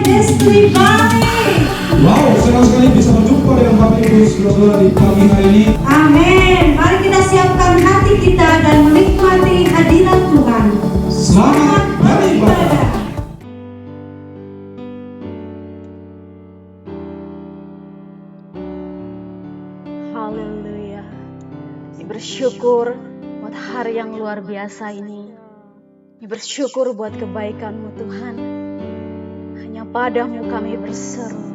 Everybody. Wow, senang sekali bisa berjumpa dengan Bapak Ibu Saudara di pagi hari ini. Amin. Mari kita siapkan hati kita dan menikmati hadirat Tuhan. Selamat beribadah. Haleluya. Bersyukur buat hari yang luar biasa ini. Bersyukur buat kebaikan-Mu Tuhan. Hanya Padamu kami berseru.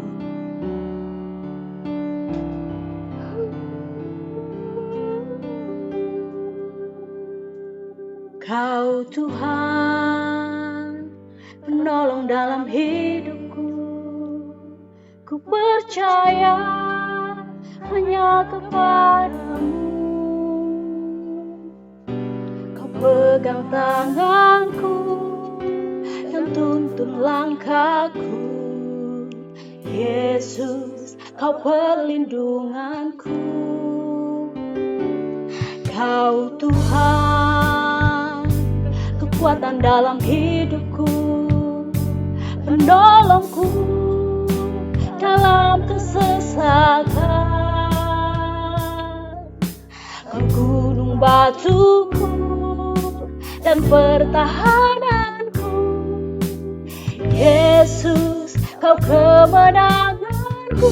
Kau Tuhan, penolong dalam hidupku. Ku percaya hanya kepadamu. Kau pegang tanganku dan tuntun langkahku. Yesus, Kau perlindunganku. Kau Tuhan, kekuatan dalam hidupku, penolongku dalam kesesakan. Kau gunung batuku dan pertahananku. Yesus, Kau kemenanganku.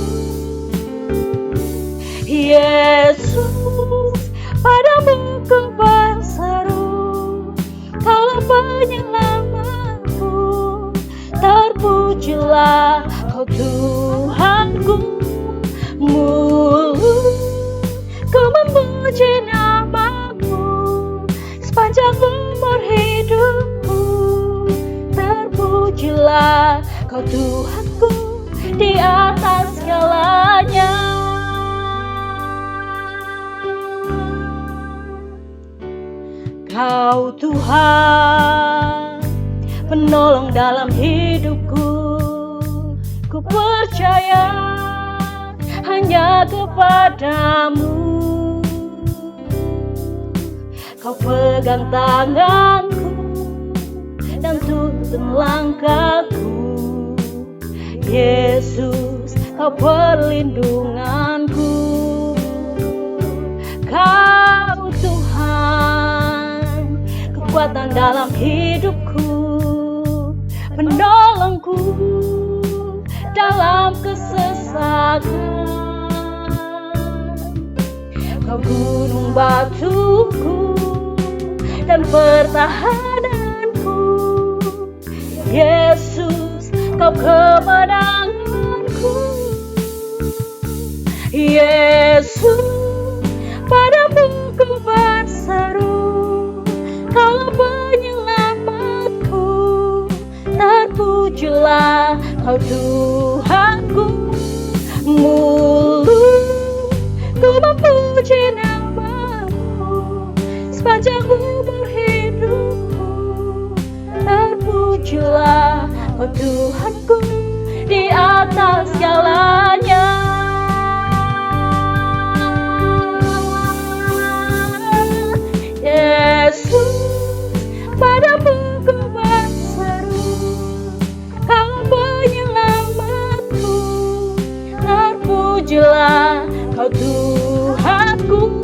Yesus, Padamu ku berseru. Kaulah penyelamatku. Terpujilah Kau Tuhanku. Mulu ku memuji nama-Mu sepanjang umur hidupku. Terpujilah Kau Tuhanku di atas segalanya. Kau Tuhan, penolong dalam hidupku. Ku percaya hanya kepadamu. Kau pegang tanganku dan tuntun langkahku. Yesus, Kau perlindunganku. Kau Tuhan, kekuatan dalam hidupku, penolongku dalam kesesakan. Kau gunung batuku dan pertahananku. Yesus, Kau kemenanganku. Yesus, Padamu ku berseru. Kaulah penyelamatku. Terpujilah Kau Tuhanku. Mulu ku memuji nama-Mu sepanjang umur hidupku. Terpujilah Kau Tuhanku di atas segalanya. Yesus, Padamu ku berseru. Kau penyelamatku. Terpujilah Kau Tuhanku.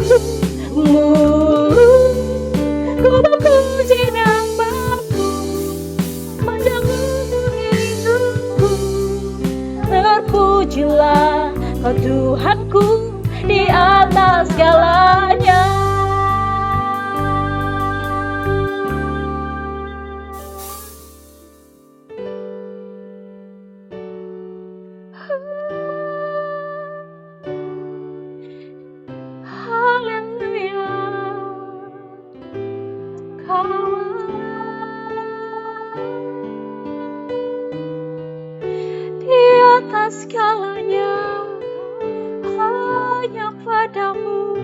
Mulu ku memuji nama-Mu sepanjang umur hidupku. Terpujilah Kau Tuhanku di atas segalanya. Haleluya. Kau di atas segalanya, hanya Padamu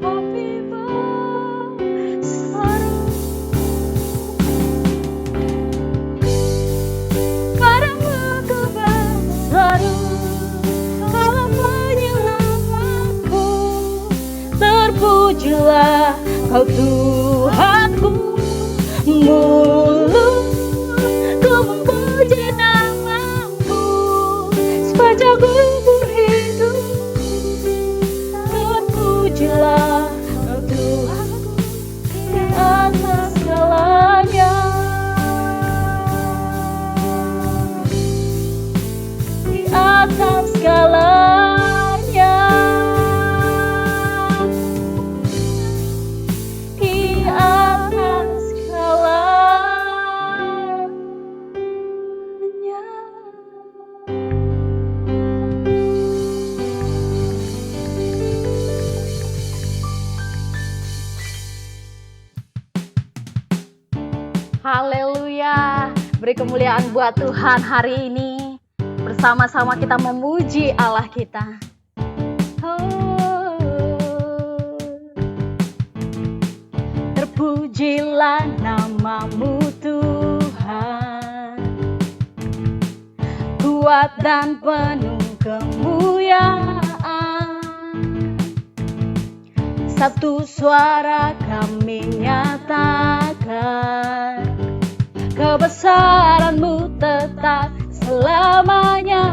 kami berseru. Padamu ku berseru. Kaulah penyelamatku. Terpujilah Kau Tuhanku. Mulu ku memuji namamu sepanjang umur hidup. Terpujilah Kau Tuhanku di atas segalanya. Di atas segalanya. Di atas segalanya. Haleluya, beri kemuliaan buat Tuhan hari ini. Bersama-sama kita memuji Allah kita. Oh. Terpujilah namamu Tuhan, kuat dan penuh kemuliaan. Satu suara kami nyatakan, kebesaran-Mu tetap selamanya.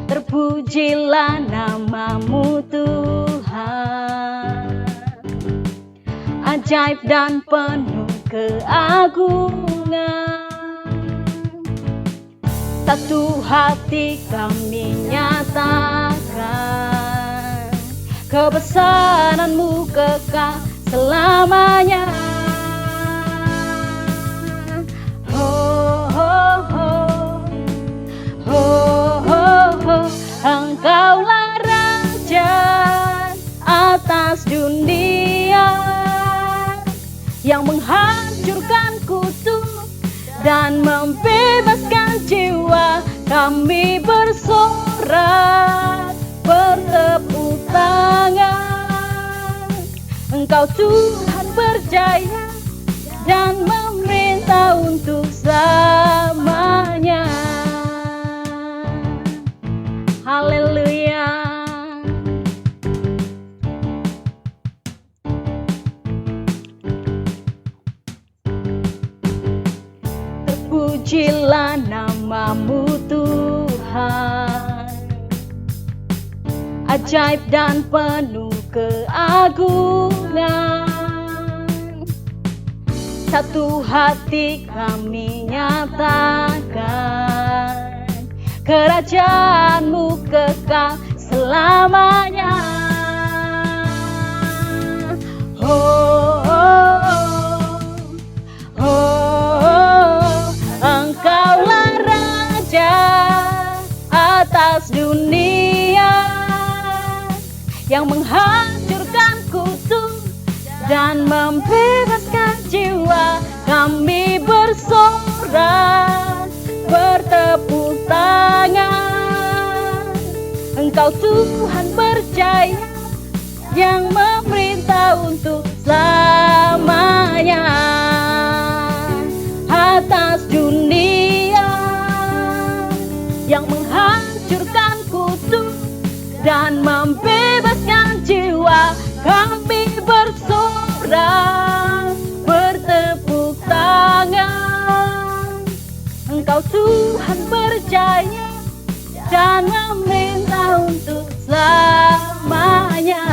Terpujilah namamu Tuhan, ajaib dan penuh keagungan. Satu hati kami nyatakan, kebesaran-Mu kekal selamanya. Engkaulah Raja atas dunia, yang menghancurkan kutuk dan membebaskan jiwa. Kami bersorak, bertepuk tangan. Engkau Tuhan berjaya dan memerintah untuk selamanya. Haleluya. Terpujilah namamu Tuhan, ajaib dan penuh keagungan. Satu hati kami nyatakan, kerajaan-Mu kekal selamanya. Engkaulah Raja atas dunia, yang menghancurkan kutuk dan membebaskan jiwa. Kami bersorak, bertepuk tangan. Engkau Tuhan berjaya, yang memerintah untuk selamanya. Atas dunia, yang menghancurkan kutuk dan membebaskan jiwa. Kami bersorak, bertepuk tangan. Engkau Tuhan berjaya dan memerintah untuk selamanya.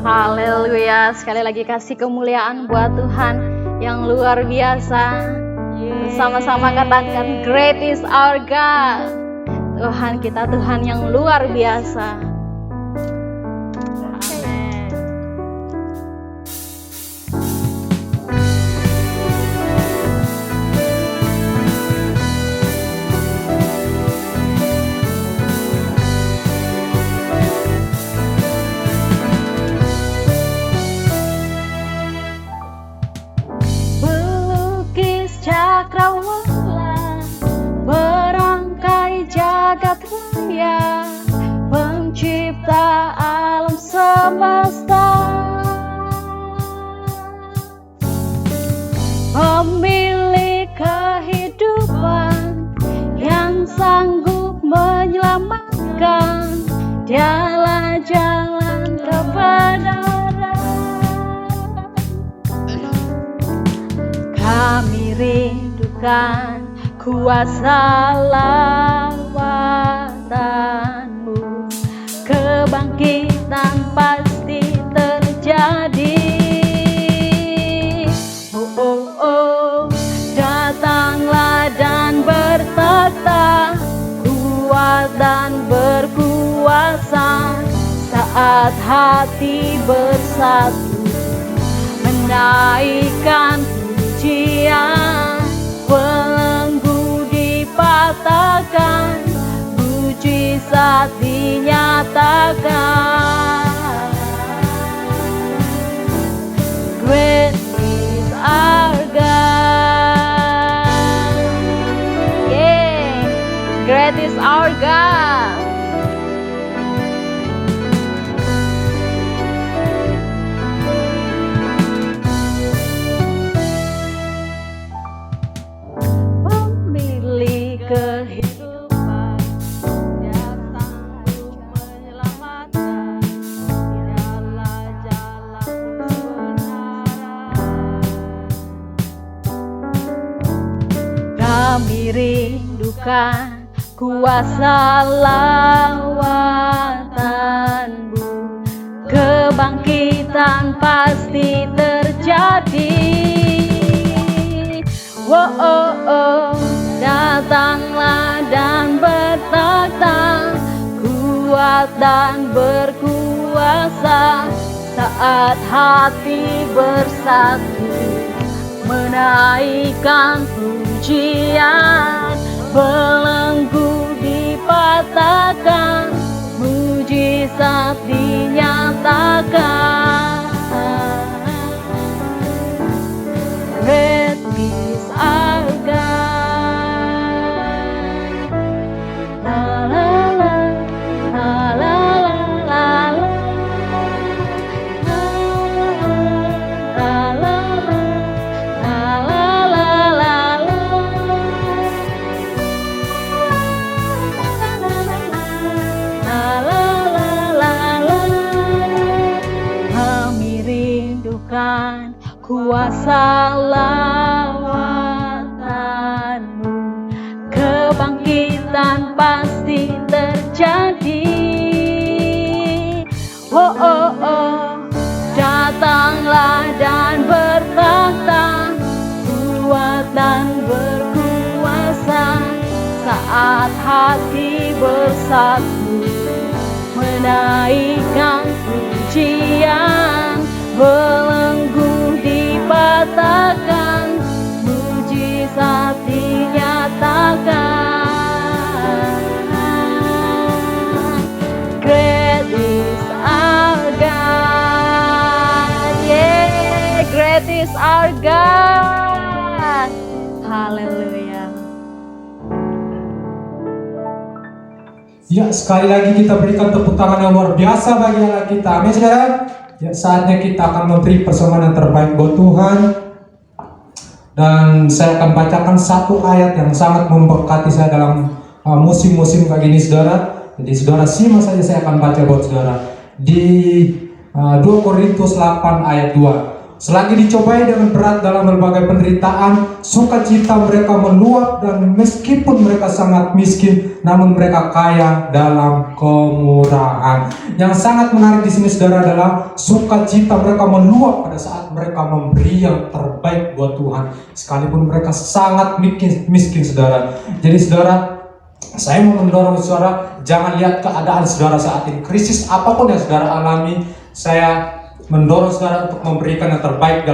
Haleluya, sekali lagi kasih kemuliaan buat Tuhan yang luar biasa. Bersama-sama katakan, great is our God. Tuhan kita Tuhan yang luar biasa. Cakrawala, berangkai jagat raya, Tuhan, dialah jalan kebenaran. Kami rindukan kuasa lawatanmu, kebangkitan pasti terjadi. Datanglah dan bertakhta, kuat dan berkuasa, saat hati bersatu menaikkan pujian. Belenggu dipatahkan, mujizat dinyatakan. Great is our God. Yeah, great is our God. Pemilik kehidupan, datang untuk menyelamatkan, dialah jalan kebenaran. Kami rindukan kuasa lawatanmu, kebangkitan pasti terjadi. Datanglah dan bertakhta, kuat dan berkuasa, saat hati bersatu menaikkan pujian. Belenggu dipatahkan, mujizat dinyatakan. Great is our God. La la la, la la la la la, la la la, la la la la la. Kami rindukan kuasa lawatanmu, kebangkitan pasti terjadi. Datanglah dan bertakhta, kuat dan berkuasa, saat hati bersatu menaikkan pujian. Belenggu dipatahkan, mujizat dinyatakan. Great is our God. Yeah, great is our God. Haleluya. Ya, sekali lagi kita berikan tepuk tangan yang luar biasa bagi Allah kita. Amin, saudara. Ya, saatnya kita akan memberi persembahan yang terbaik buat Tuhan. Dan saya akan bacakan satu ayat yang sangat memberkati saya dalam musim-musim kayak gini, saudara. Jadi saudara simak saja, saya akan baca buat saudara. Di 2 Korintus 8 ayat 2. Selagi dicobai dengan berat dalam berbagai penderitaan, sukacita mereka meluap, dan meskipun mereka sangat miskin, namun mereka kaya dalam kemurahan. Yang sangat menarik di sini, saudara, adalah sukacita mereka meluap pada saat mereka memberi yang terbaik buat Tuhan, sekalipun mereka sangat miskin, saudara. Jadi, saudara, saya mau mendorong saudara, jangan lihat keadaan saudara saat ini, krisis apapun yang saudara alami. Saya mendorong saudara untuk memberikan yang terbaik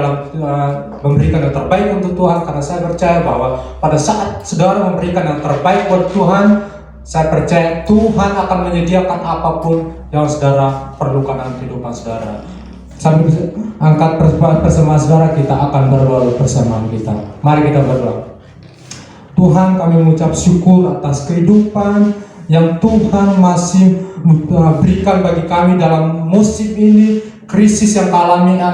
memberikan yang terbaik untuk Tuhan, karena saya percaya bahwa pada saat saudara memberikan yang terbaik buat Tuhan, saya percaya Tuhan akan menyediakan apapun yang saudara perlukan dalam kehidupan saudara. Sambil angkat persembahan saudara, kita akan berdoa persembahan kita. Mari kita berdoa. Tuhan, kami mengucap syukur atas kehidupan yang Tuhan masih berikan bagi kami dalam musim ini. Krisis yang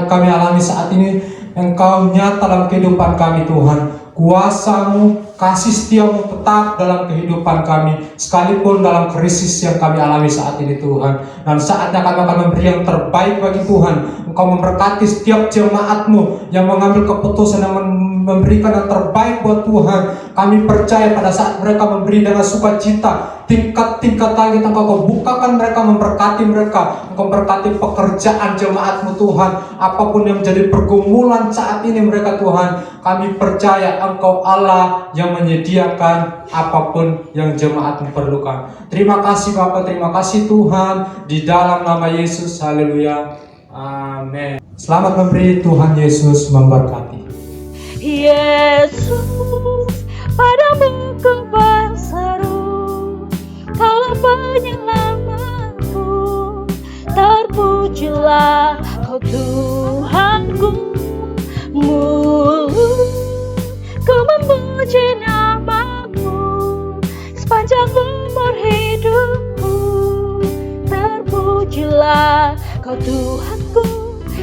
kami alami saat ini, Engkau nyata dalam kehidupan kami, Tuhan. Kuasa-Mu, kasih setiamu tetap dalam kehidupan kami, sekalipun dalam krisis yang kami alami saat ini Tuhan. Dan saatnya kami akan memberi yang terbaik bagi Tuhan. Engkau memberkati setiap jemaat-Mu yang mengambil keputusan yang memberikan yang terbaik buat Tuhan. Kami percaya pada saat mereka memberi dengan sukacita, tingkat-tingkat langit Engkau bukakan mereka, memberkati mereka. Engkau memberkati pekerjaan jemaat-Mu Tuhan. Apapun yang menjadi pergumulan saat ini mereka Tuhan, kami percaya Engkau Allah yang menyediakan apapun yang jemaat-Mu perlukan. Terima kasih Bapa, terima kasih Tuhan, di dalam nama Yesus, haleluya, amin. Selamat memberi, Tuhan Yesus memberkati. Yesus, padamu ku berseru, Kaulah penyelamatku, terpujilah Kau Tuhanku. Mulu ku memuji nama-Mu sepanjang umur hidupku, terpujilah Kau Tuhanku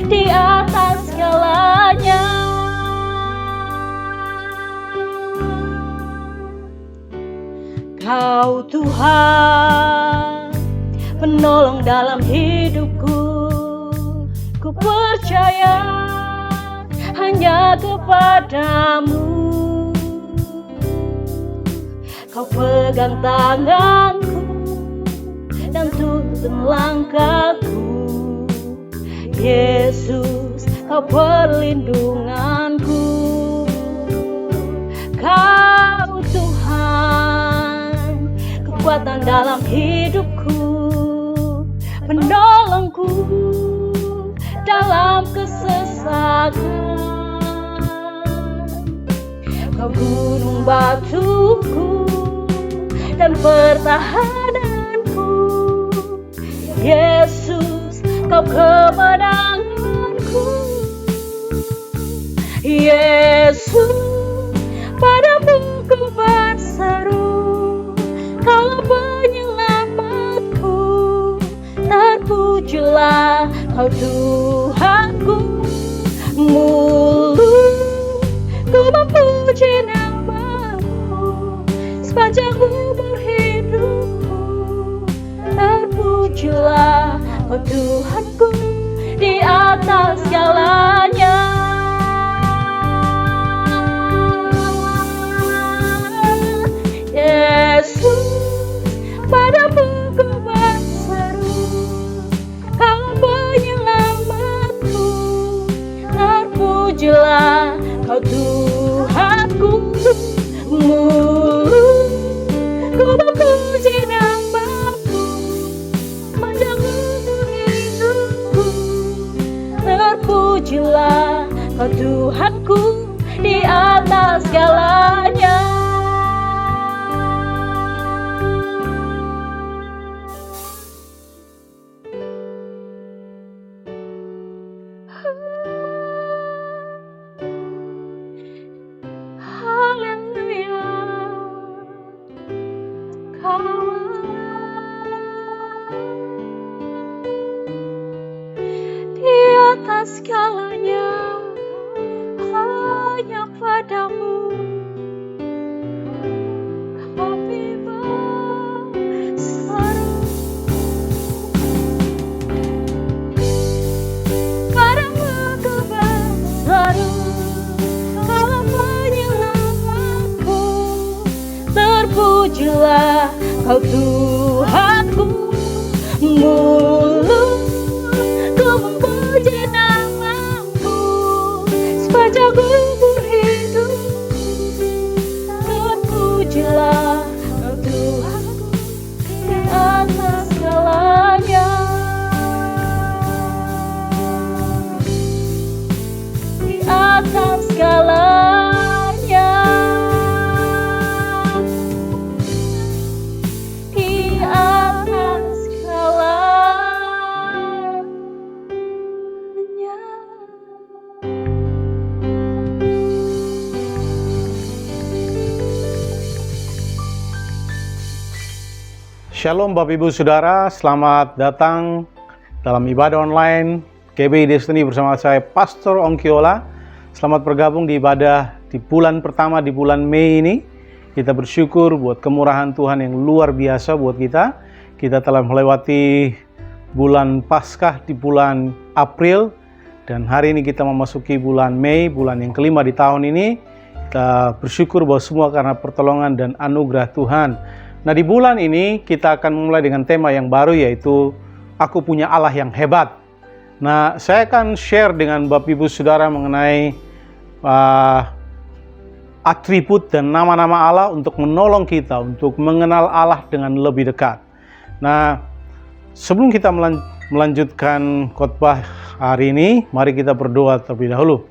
di atas segalanya. Kau Tuhan, penolong dalam hidupku, ku percaya hanya kepadamu. Kau pegang tanganku dan tuntun langkahku, Yesus, Kau perlindunganku. Kau Tuhan, kekuatan dalam hidupku, penolongku dalam kesesakan. Kau gunung batuku dan pertahananku, Yesus, Kau kemenanganku. Yesus, padamu ku berseru, Kaulah penyelamatku, terpujilah Kau Tuhanku. Mulu ku memuji nama-Mu sepanjang umur hidupku, terpujilah Kau Tuhanku di atas segalanya. Yesus, padamu ku berseru, Kau penyelamatku, terpujilah Kau Tuhanku. Mulu ku memuji nama-Mu sepanjang umur hidupku, terpujilah Kau Tuhanku di atas segalanya. Segalanya hanya padamu kami berseru, padamu ku berseru, Kaulah penyelamatku, terpujilah Kau Tuhanku. Mulu ku memuji nama-Mu sepanjang umur hidupku, terpujilah Kau Tuhanku di atas segalanya. Di atas segalanya, di atas segalanya. Shalom Bapak Ibu Saudara, selamat datang dalam ibadah online KBI Destiny bersama saya Pastor Ongkiola. Selamat bergabung di ibadah di bulan pertama di bulan Mei ini. Kita bersyukur buat kemurahan Tuhan yang luar biasa buat kita. Kita telah melewati bulan Paskah di bulan April, dan hari ini kita memasuki bulan Mei, bulan yang kelima di tahun ini. Kita bersyukur bahwa semua karena pertolongan dan anugerah Tuhan. Nah, di bulan ini kita akan memulai dengan tema yang baru, yaitu Aku Punya Allah Yang Hebat. Nah, saya akan share dengan Bapak Ibu Saudara mengenai atribut dan nama-nama Allah untuk menolong kita untuk mengenal Allah dengan lebih dekat. Nah, sebelum kita melanjutkan khotbah hari ini, mari kita berdoa terlebih dahulu.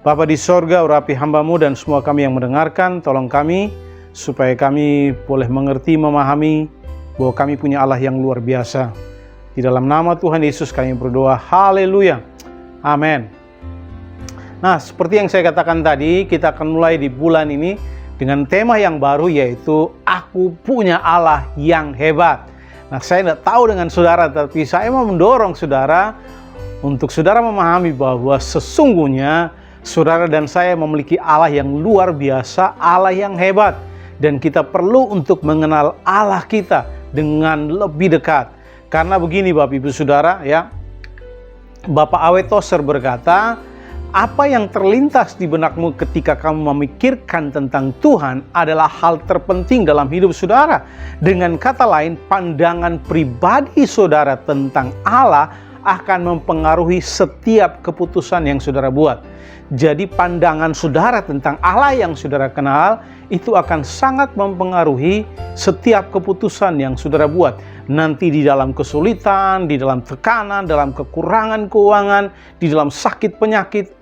Bapa di sorga, urapi hamba-Mu dan semua kami yang mendengarkan, tolong kami supaya kami boleh mengerti, memahami bahwa kami punya Allah yang luar biasa. Di dalam nama Tuhan Yesus kami berdoa, haleluya, amin. Nah, seperti yang saya katakan tadi, kita akan mulai di bulan ini dengan tema yang baru, yaitu Aku Punya Allah Yang Hebat. Nah, saya tidak tahu dengan saudara, tapi saya mau mendorong saudara untuk saudara memahami bahwa sesungguhnya saudara dan saya memiliki Allah yang luar biasa, Allah yang hebat. Dan kita perlu untuk mengenal Allah kita dengan lebih dekat. Karena begini Bapak Ibu Saudara, ya, Bapak Awet Tozer berkata, apa yang terlintas di benakmu ketika kamu memikirkan tentang Tuhan adalah hal terpenting dalam hidup saudara. Dengan kata lain, pandangan pribadi saudara tentang Allah akan mempengaruhi setiap keputusan yang saudara buat. Jadi pandangan saudara tentang Allah yang saudara kenal itu akan sangat mempengaruhi setiap keputusan yang saudara buat. Nanti di dalam kesulitan, di dalam tekanan, dalam kekurangan keuangan, di dalam sakit penyakit,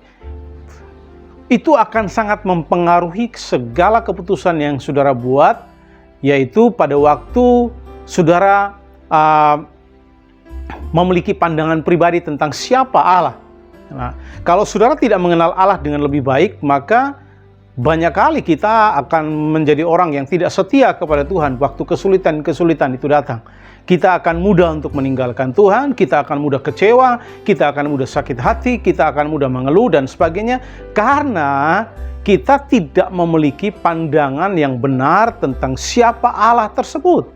itu akan sangat mempengaruhi segala keputusan yang saudara buat, yaitu pada waktu saudara memiliki pandangan pribadi tentang siapa Allah. Nah, kalau saudara tidak mengenal Allah dengan lebih baik, maka banyak kali kita akan menjadi orang yang tidak setia kepada Tuhan waktu kesulitan-kesulitan itu datang. Kita akan mudah untuk meninggalkan Tuhan, kita akan mudah kecewa, kita akan mudah sakit hati, kita akan mudah mengeluh dan sebagainya, karena kita tidak memiliki pandangan yang benar tentang siapa Allah tersebut.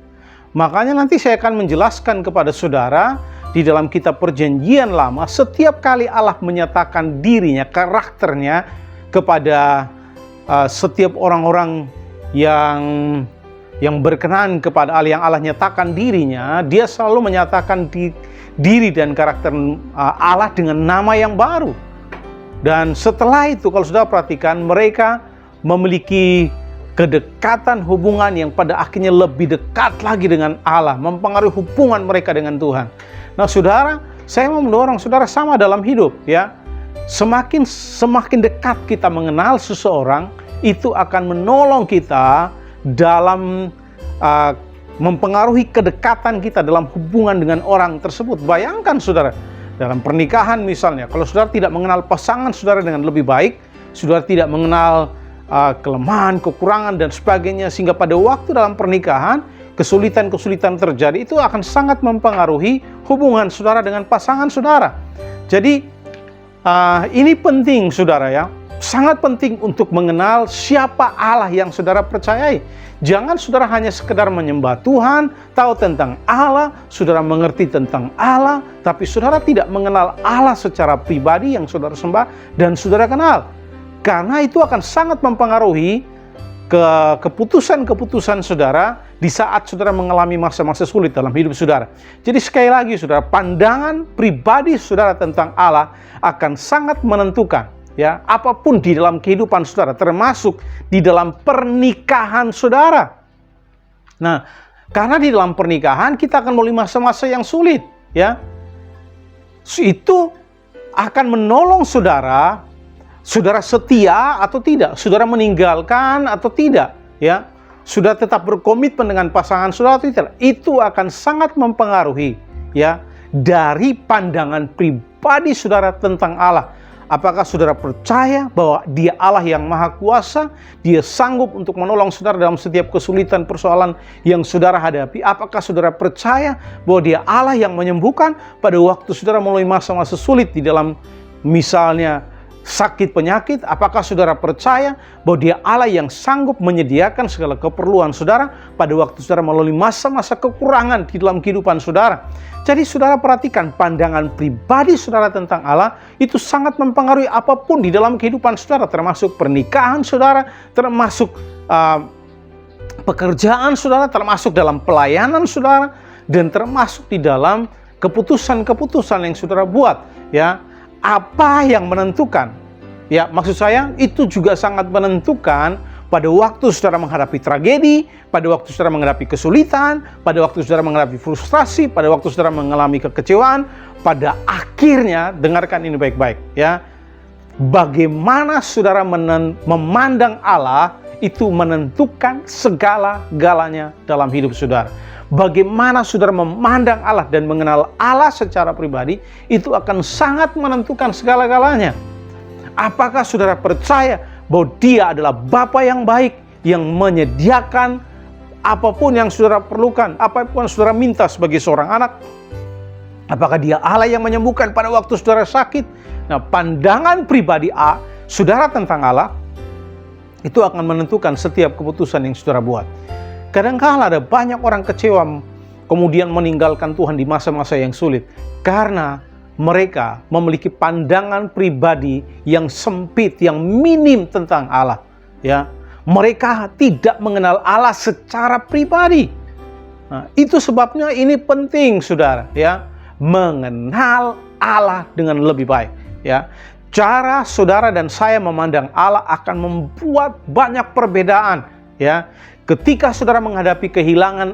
Makanya nanti saya akan menjelaskan kepada saudara, di dalam kitab Perjanjian Lama, setiap kali Allah menyatakan dirinya, karakternya kepada setiap orang-orang yang berkenan kepada Allah, yang Allah nyatakan dirinya, dia selalu menyatakan diri dan karakter Allah dengan nama yang baru. Dan setelah itu, kalau sudah perhatikan, mereka memiliki kedekatan hubungan yang pada akhirnya lebih dekat lagi dengan Allah, mempengaruhi hubungan mereka dengan Tuhan. Nah, saudara, saya mau mendorong saudara sama dalam hidup, ya. Semakin dekat kita mengenal seseorang, itu akan menolong kita dalam mempengaruhi kedekatan kita dalam hubungan dengan orang tersebut. Bayangkan saudara, dalam pernikahan misalnya, kalau saudara tidak mengenal pasangan saudara dengan lebih baik, saudara tidak mengenal kelemahan, kekurangan dan sebagainya, sehingga pada waktu dalam pernikahan kesulitan-kesulitan terjadi, itu akan sangat mempengaruhi hubungan saudara dengan pasangan saudara. Jadi ini penting saudara, ya, sangat penting untuk mengenal siapa Allah yang saudara percayai. Jangan saudara hanya sekedar menyembah Tuhan, tahu tentang Allah, saudara mengerti tentang Allah, tapi saudara tidak mengenal Allah secara pribadi yang saudara sembah dan saudara kenal. Karena itu akan sangat mempengaruhi keputusan-keputusan saudara di saat saudara mengalami masa-masa sulit dalam hidup saudara. Jadi sekali lagi saudara, pandangan pribadi saudara tentang Allah akan sangat menentukan, ya, apapun di dalam kehidupan saudara, termasuk di dalam pernikahan saudara. Nah, karena di dalam pernikahan kita akan melalui masa-masa yang sulit, ya. Itu akan menolong saudara setia atau tidak, saudara meninggalkan atau tidak, ya, sudah tetap berkomitmen dengan pasangan saudara atau tidak. Itu akan sangat mempengaruhi, ya, dari pandangan pribadi saudara tentang Allah. Apakah saudara percaya bahwa Dia Allah yang Maha Kuasa, Dia sanggup untuk menolong saudara dalam setiap kesulitan persoalan yang saudara hadapi? Apakah saudara percaya bahwa Dia Allah yang menyembuhkan pada waktu saudara melalui masa-masa sulit di dalam misalnya sakit penyakit? Apakah saudara percaya bahwa Dia Allah yang sanggup menyediakan segala keperluan saudara pada waktu saudara melalui masa-masa kekurangan di dalam kehidupan saudara? Jadi saudara perhatikan, pandangan pribadi saudara tentang Allah itu sangat mempengaruhi apapun di dalam kehidupan saudara, termasuk pernikahan saudara, termasuk pekerjaan saudara, termasuk dalam pelayanan saudara, dan termasuk di dalam keputusan-keputusan yang saudara buat, ya. Apa yang menentukan? Ya, maksud saya itu juga sangat menentukan pada waktu saudara menghadapi tragedi, pada waktu saudara menghadapi kesulitan, pada waktu saudara menghadapi frustrasi, pada waktu saudara mengalami kekecewaan, pada akhirnya dengarkan ini baik-baik, ya. Bagaimana saudara memandang Allah itu menentukan segala-galanya dalam hidup saudara. Bagaimana saudara memandang Allah dan mengenal Allah secara pribadi itu akan sangat menentukan segala-galanya. Apakah saudara percaya bahwa Dia adalah Bapa yang baik yang menyediakan apapun yang saudara perlukan, apapun yang saudara minta sebagai seorang anak? Apakah Dia Allah yang menyembuhkan pada waktu saudara sakit? Nah, pandangan pribadi saudara tentang Allah itu akan menentukan setiap keputusan yang saudara buat. Kadang-kala ada banyak orang kecewa kemudian meninggalkan Tuhan di masa-masa yang sulit karena mereka memiliki pandangan pribadi yang sempit, yang minim tentang Allah, ya. Mereka tidak mengenal Allah secara pribadi. Nah, itu sebabnya ini penting saudara, ya, mengenal Allah dengan lebih baik, ya. Cara saudara dan saya memandang Allah akan membuat banyak perbedaan, ya. Ketika saudara menghadapi kehilangan,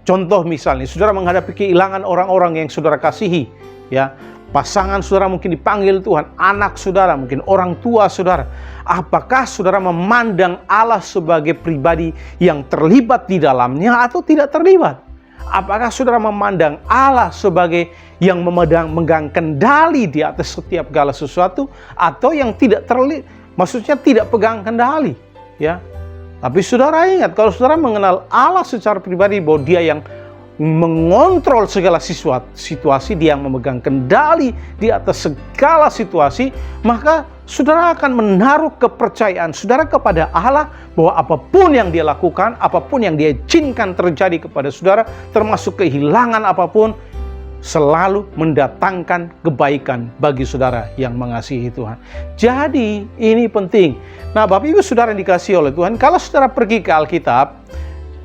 contoh misalnya, saudara menghadapi kehilangan orang-orang yang saudara kasihi, ya, pasangan saudara mungkin dipanggil Tuhan, anak saudara, mungkin orang tua saudara. Apakah saudara memandang Allah sebagai pribadi yang terlibat di dalamnya atau tidak terlibat? Apakah saudara memandang Allah sebagai yang memegang kendali di atas setiap segala sesuatu atau yang tidak terlibat, maksudnya tidak pegang kendali, ya? Tapi saudara ingat, kalau saudara mengenal Allah secara pribadi bahwa Dia yang mengontrol segala situasi, Dia yang memegang kendali di atas segala situasi, maka saudara akan menaruh kepercayaan saudara kepada Allah bahwa apapun yang Dia lakukan, apapun yang Dia izinkan terjadi kepada saudara, termasuk kehilangan apapun, selalu mendatangkan kebaikan bagi saudara yang mengasihi Tuhan. Jadi ini penting. Nah, Bapak Ibu saudara yang dikasihi oleh Tuhan, kalau saudara pergi ke Alkitab,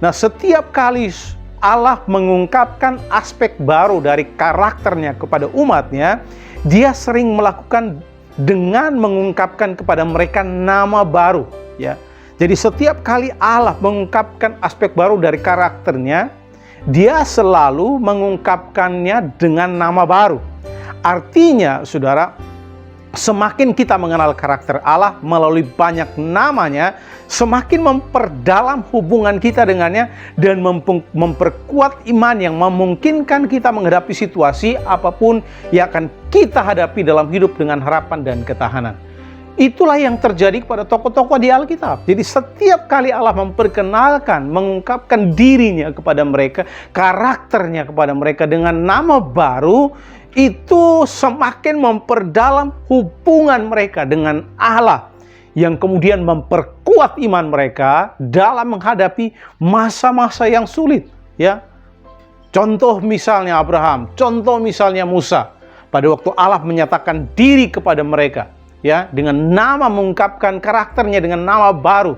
nah setiap kali Allah mengungkapkan aspek baru dari karakternya kepada umatnya, Dia sering melakukan dengan mengungkapkan kepada mereka nama baru, ya. Jadi setiap kali Allah mengungkapkan aspek baru dari karakternya, Dia selalu mengungkapkannya dengan nama baru. Artinya, saudara, semakin kita mengenal karakter Allah melalui banyak namanya, semakin memperdalam hubungan kita dengannya dan memperkuat iman yang memungkinkan kita menghadapi situasi apapun yang akan kita hadapi dalam hidup dengan harapan dan ketahanan. Itulah yang terjadi kepada tokoh-tokoh di Alkitab. Jadi setiap kali Allah memperkenalkan, mengungkapkan dirinya kepada mereka, karakternya kepada mereka dengan nama baru, itu semakin memperdalam hubungan mereka dengan Allah, yang kemudian memperkuat iman mereka dalam menghadapi masa-masa yang sulit, ya. Contoh misalnya Abraham, contoh misalnya Musa. Pada waktu Allah menyatakan diri kepada mereka, ya, dengan nama, mengungkapkan karakternya dengan nama baru.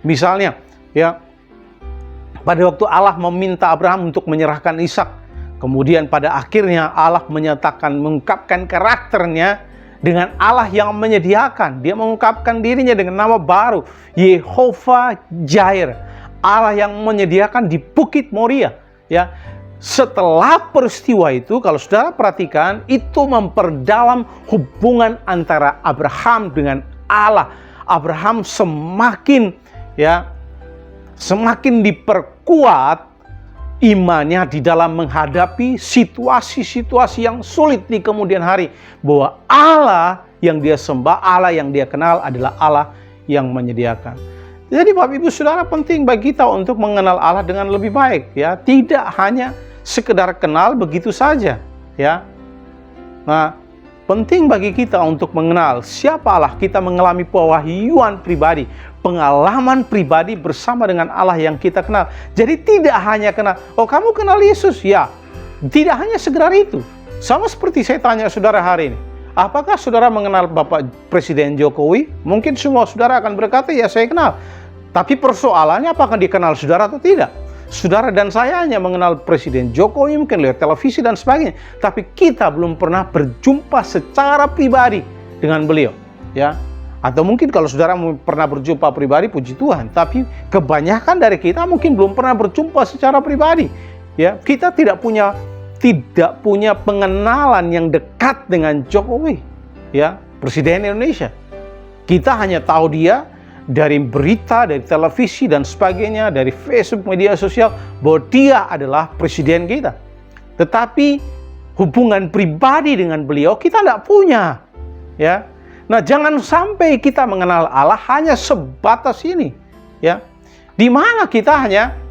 Misalnya, ya, pada waktu Allah meminta Abraham untuk menyerahkan Ishak, kemudian pada akhirnya Allah menyatakan, mengungkapkan karakternya dengan Allah yang menyediakan. Dia mengungkapkan dirinya dengan nama baru, Yehovah Jair, Allah yang menyediakan di Bukit Moria, ya. Setelah peristiwa itu, kalau saudara perhatikan, itu memperdalam hubungan antara Abraham dengan Allah. Abraham semakin diperkuat imannya di dalam menghadapi situasi-situasi yang sulit di kemudian hari, bahwa Allah yang dia sembah, Allah yang dia kenal adalah Allah yang menyediakan. Jadi Bapak Ibu Saudara, penting bagi kita untuk mengenal Allah dengan lebih baik, ya. Tidak hanya sekedar kenal begitu saja, ya. Nah, penting bagi kita untuk mengenal siapa Allah. Kita mengalami pewahyuan pribadi, pengalaman pribadi bersama dengan Allah yang kita kenal. Jadi tidak hanya kenal, oh kamu kenal Yesus? Ya, tidak hanya sekedar itu. Sama seperti saya tanya saudara hari ini, apakah saudara mengenal Bapak Presiden Jokowi? Mungkin semua saudara akan berkata, ya saya kenal. Tapi persoalannya apakah dikenal saudara atau tidak? Saudara dan saya hanya mengenal Presiden Jokowi mungkin lewat televisi dan sebagainya, tapi kita belum pernah berjumpa secara pribadi dengan beliau, ya. Atau mungkin kalau saudara pernah berjumpa pribadi, puji Tuhan, tapi kebanyakan dari kita mungkin belum pernah berjumpa secara pribadi, ya. Kita tidak punya pengenalan yang dekat dengan Jokowi, ya, Presiden Indonesia. Kita hanya tahu dia dari berita, dari televisi dan sebagainya, dari Facebook, media sosial, bahwa dia adalah presiden kita. Tetapi hubungan pribadi dengan beliau kita tidak punya, ya. Nah, jangan sampai kita mengenal Allah hanya sebatas ini, ya. Di mana kita hanya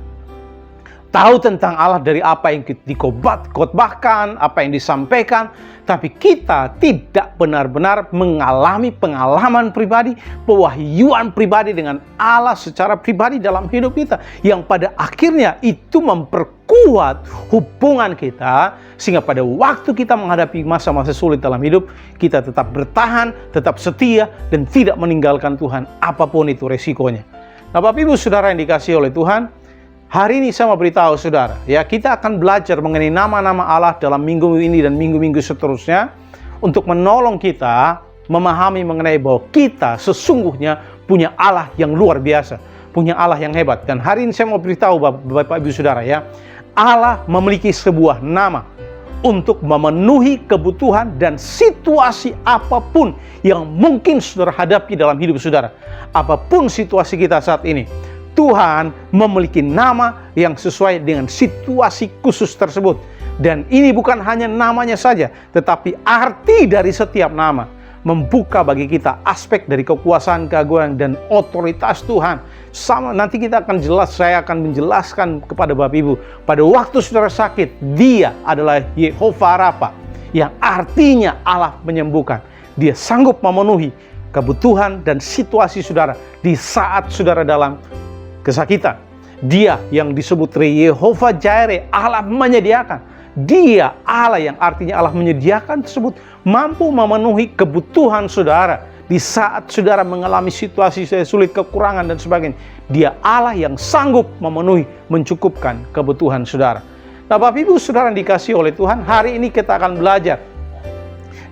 tahu tentang Allah dari apa yang dikotbahkan, apa yang disampaikan, tapi kita tidak benar-benar mengalami pengalaman pribadi, pewahyuan pribadi dengan Allah secara pribadi dalam hidup kita, yang pada akhirnya itu memperkuat hubungan kita, sehingga pada waktu kita menghadapi masa-masa sulit dalam hidup, kita tetap bertahan, tetap setia, dan tidak meninggalkan Tuhan apapun itu resikonya. Nah, Bapak Ibu Saudara yang dikasihi oleh Tuhan, hari ini saya mau beritahu saudara, ya, kita akan belajar mengenai nama-nama Allah dalam minggu ini dan minggu-minggu seterusnya untuk menolong kita memahami mengenai bahwa kita sesungguhnya punya Allah yang luar biasa, punya Allah yang hebat. Dan hari ini saya mau beritahu Bapak Ibu Saudara, ya, Allah memiliki sebuah nama untuk memenuhi kebutuhan dan situasi apapun yang mungkin saudara hadapi dalam hidup saudara. Apapun situasi kita saat ini, Tuhan memiliki nama yang sesuai dengan situasi khusus tersebut. Dan ini bukan hanya namanya saja, tetapi arti dari setiap nama membuka bagi kita aspek dari kekuasaan, keagungan, dan otoritas Tuhan. Sama nanti saya akan menjelaskan kepada Bapak Ibu, pada waktu saudara sakit, Dia adalah Yehovah Rafa, yang artinya Allah menyembuhkan. Dia sanggup memenuhi kebutuhan dan situasi saudara di saat saudara dalam kesakitan. Dia yang disebut Yehovah Jireh, Allah menyediakan. Dia Allah yang artinya Allah menyediakan tersebut mampu memenuhi kebutuhan saudara di saat saudara mengalami situasi sulit, kekurangan dan sebagainya. Dia Allah yang sanggup memenuhi, mencukupkan kebutuhan saudara. Nah, Bapak Ibu Saudara yang dikasihi oleh Tuhan, hari ini kita akan belajar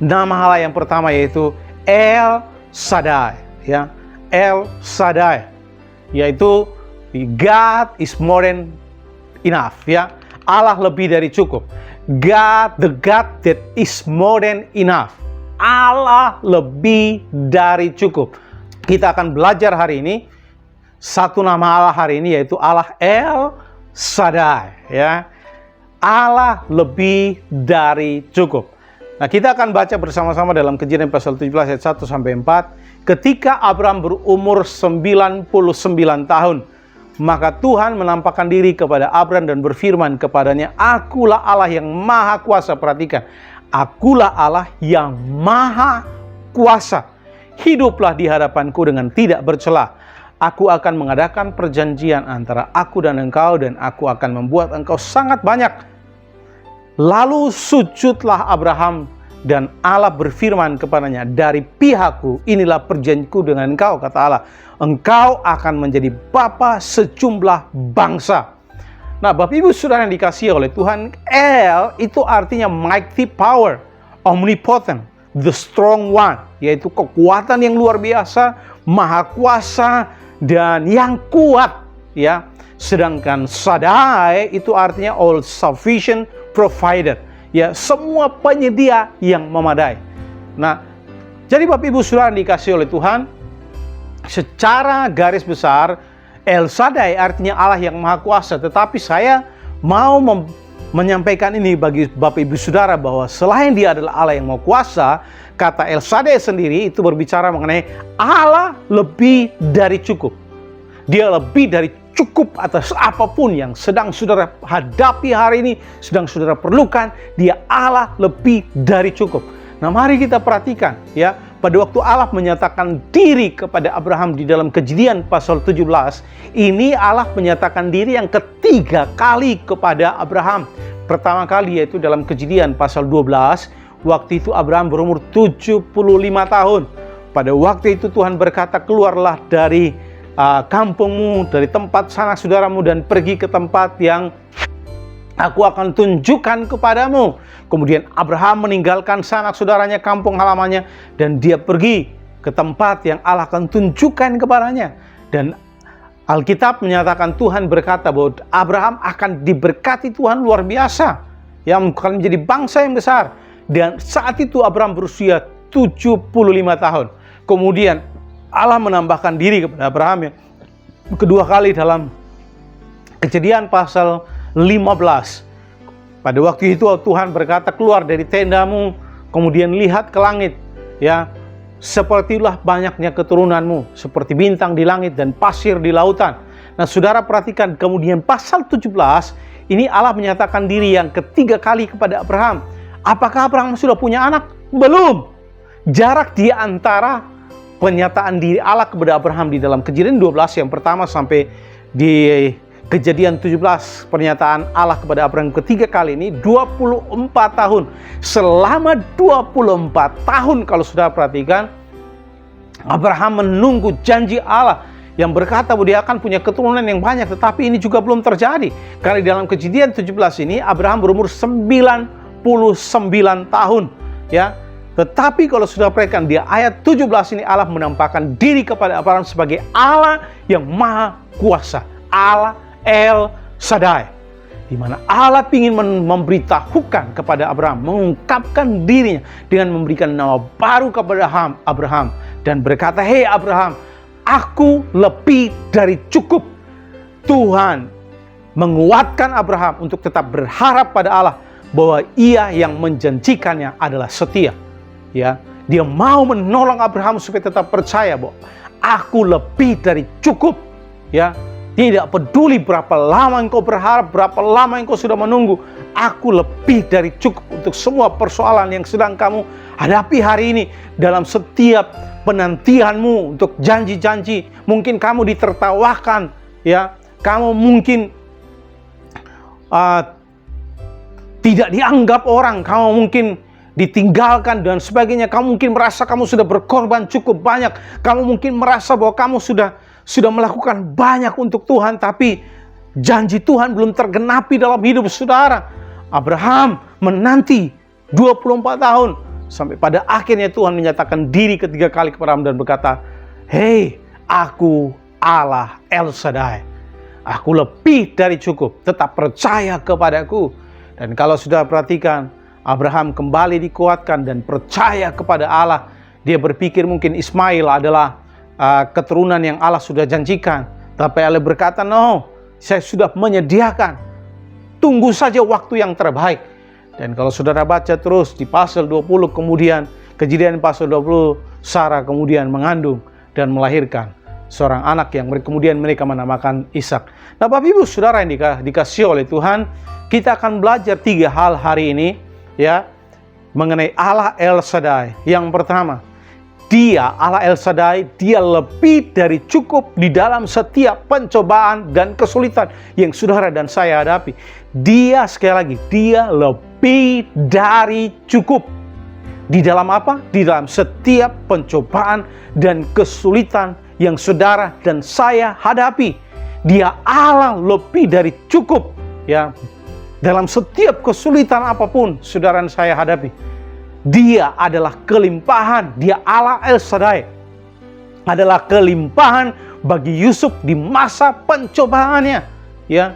nama Allah yang pertama, yaitu El Shaddai, ya. El Shaddai, yaitu God is more than enough, ya. Allah lebih dari cukup. The God that is more than enough. Allah lebih dari cukup. Kita akan belajar hari ini satu nama Allah hari ini, yaitu Allah El Shaddai, ya. Allah lebih dari cukup. Nah, kita akan baca bersama-sama dalam Kejadian pasal 17 ayat 1 sampai 4. Ketika Abraham berumur 99 tahun, maka Tuhan menampakkan diri kepada Abraham dan berfirman kepadanya, "Akulah Allah yang maha kuasa." Perhatikan, akulah Allah yang maha kuasa. Hiduplah di hadapanku dengan tidak bercela. Aku akan mengadakan perjanjian antara aku dan engkau, dan aku akan membuat engkau sangat banyak. Lalu sujudlah Abraham, dan Allah berfirman kepadanya, "Dari pihakku inilah perjanjianku dengan engkau," kata Allah. "Engkau akan menjadi bapa sejumlah bangsa." Nah, Bapak Ibu Saudara yang dikasihi oleh Tuhan, El itu artinya mighty power, omnipotent, the strong one, yaitu kekuatan yang luar biasa, maha kuasa, dan yang kuat, ya. Sedangkan Shaddai itu artinya all sufficient provider, ya, semua penyedia yang memadai. Nah, jadi Bapak Ibu Saudara yang dikasihi oleh Tuhan, secara garis besar El Shaddai artinya Allah yang maha kuasa. Tetapi saya mau menyampaikan ini bagi Bapak Ibu Saudara, bahwa selain Dia adalah Allah yang maha kuasa, kata El Shaddai sendiri itu berbicara mengenai Allah lebih dari cukup. Dia lebih dari cukup atas apapun yang sedang saudara hadapi hari ini, sedang saudara perlukan. Dia Allah lebih dari cukup. Nah, mari kita perhatikan ya, pada waktu Allah menyatakan diri kepada Abraham di dalam Kejadian pasal 17, ini Allah menyatakan diri yang ketiga kali kepada Abraham. Pertama kali yaitu dalam Kejadian pasal 12, waktu itu Abraham berumur 75 tahun. Pada waktu itu Tuhan berkata, keluarlah dari kampungmu, dari tempat sanak saudaramu, dan pergi ke tempat yang aku akan tunjukkan kepadamu. Kemudian Abraham meninggalkan sanak saudaranya, kampung halamannya, dan dia pergi ke tempat yang Allah akan tunjukkan kepadanya. Dan Alkitab menyatakan Tuhan berkata bahwa Abraham akan diberkati Tuhan luar biasa, yang akan menjadi bangsa yang besar. Dan saat itu Abraham berusia 75 tahun. Kemudian Allah menambahkan diri kepada Abraham yang kedua kali dalam Kejadian pasal 15. Pada waktu itu Tuhan berkata, keluar dari tendamu, kemudian lihat ke langit, ya, sepertilah banyaknya keturunanmu, seperti bintang di langit dan pasir di lautan. Nah, saudara perhatikan, kemudian pasal 17, ini Allah menyatakan diri yang ketiga kali kepada Abraham. Apakah Abraham sudah punya anak? Belum. Jarak di antara penyataan diri Allah kepada Abraham di dalam Kejadian 12 yang pertama sampai di Kejadian 17 pernyataan Allah kepada Abraham ketiga kali ini 24 tahun. Selama 24 tahun kalau sudah perhatikan, Abraham menunggu janji Allah yang berkata bahwa dia akan punya keturunan yang banyak, tetapi ini juga belum terjadi. Karena di dalam Kejadian 17 ini Abraham berumur 99 tahun, ya. Tetapi kalau sudah perhatikan di ayat 17 ini Allah menampakkan diri kepada Abraham sebagai Allah yang maha kuasa, Allah El Shaddai, di mana Allah ingin memberitahukan kepada Abraham, mengungkapkan dirinya dengan memberikan nama baru kepada Abraham dan berkata, hei Abraham, aku lebih dari cukup. Tuhan menguatkan Abraham untuk tetap berharap pada Allah bahwa ia yang menjanjikannya adalah setia. Ya, dia mau menolong Abraham supaya tetap percaya bahwa aku lebih dari cukup. Ya, tidak peduli berapa lama engkau berharap, berapa lama engkau sudah menunggu, aku lebih dari cukup untuk semua persoalan yang sedang kamu hadapi hari ini. Dalam setiap penantianmu untuk janji-janji, mungkin kamu ditertawakan, ya, kamu mungkin tidak dianggap orang, kamu mungkin ditinggalkan dan sebagainya. Kamu mungkin merasa kamu sudah berkorban cukup banyak, kamu mungkin merasa bahwa kamu sudah melakukan banyak untuk Tuhan, tapi janji Tuhan belum tergenapi dalam hidup saudara. Abraham menanti 24 tahun sampai pada akhirnya Tuhan menyatakan diri ketiga kali kepada Abraham dan berkata, hei, aku Allah El Shaddai, aku lebih dari cukup, tetap percaya kepadaku. Dan kalau sudah perhatikan, Abraham kembali dikuatkan dan percaya kepada Allah. Dia berpikir mungkin Ismail adalah keturunan yang Allah sudah janjikan, tapi Allah berkata, no, saya sudah menyediakan, tunggu saja waktu yang terbaik. Dan kalau saudara baca terus di pasal 20, kemudian Kejadian pasal 20, Sarah kemudian mengandung dan melahirkan seorang anak yang kemudian mereka menamakan Ishak. Nah, Bapak Ibu Saudara yang dikasihi oleh Tuhan, kita akan belajar 3 hal hari ini, ya, mengenai Allah El Shaddai. Yang pertama, Dia, Allah El Shaddai, Dia lebih dari cukup di dalam setiap pencobaan dan kesulitan yang saudara dan saya hadapi. Dia, sekali lagi, Dia lebih dari cukup. Di dalam apa? Di dalam setiap pencobaan dan kesulitan yang saudara dan saya hadapi. Dia Allah lebih dari cukup, ya. Dalam setiap kesulitan apapun saudara dan saya hadapi, Dia adalah kelimpahan. Dia Allah El Shaddai adalah kelimpahan bagi Yusuf di masa pencobaannya, ya.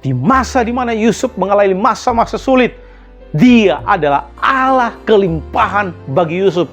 Di masa di mana Yusuf mengalami masa-masa sulit, Dia adalah Allah kelimpahan bagi Yusuf.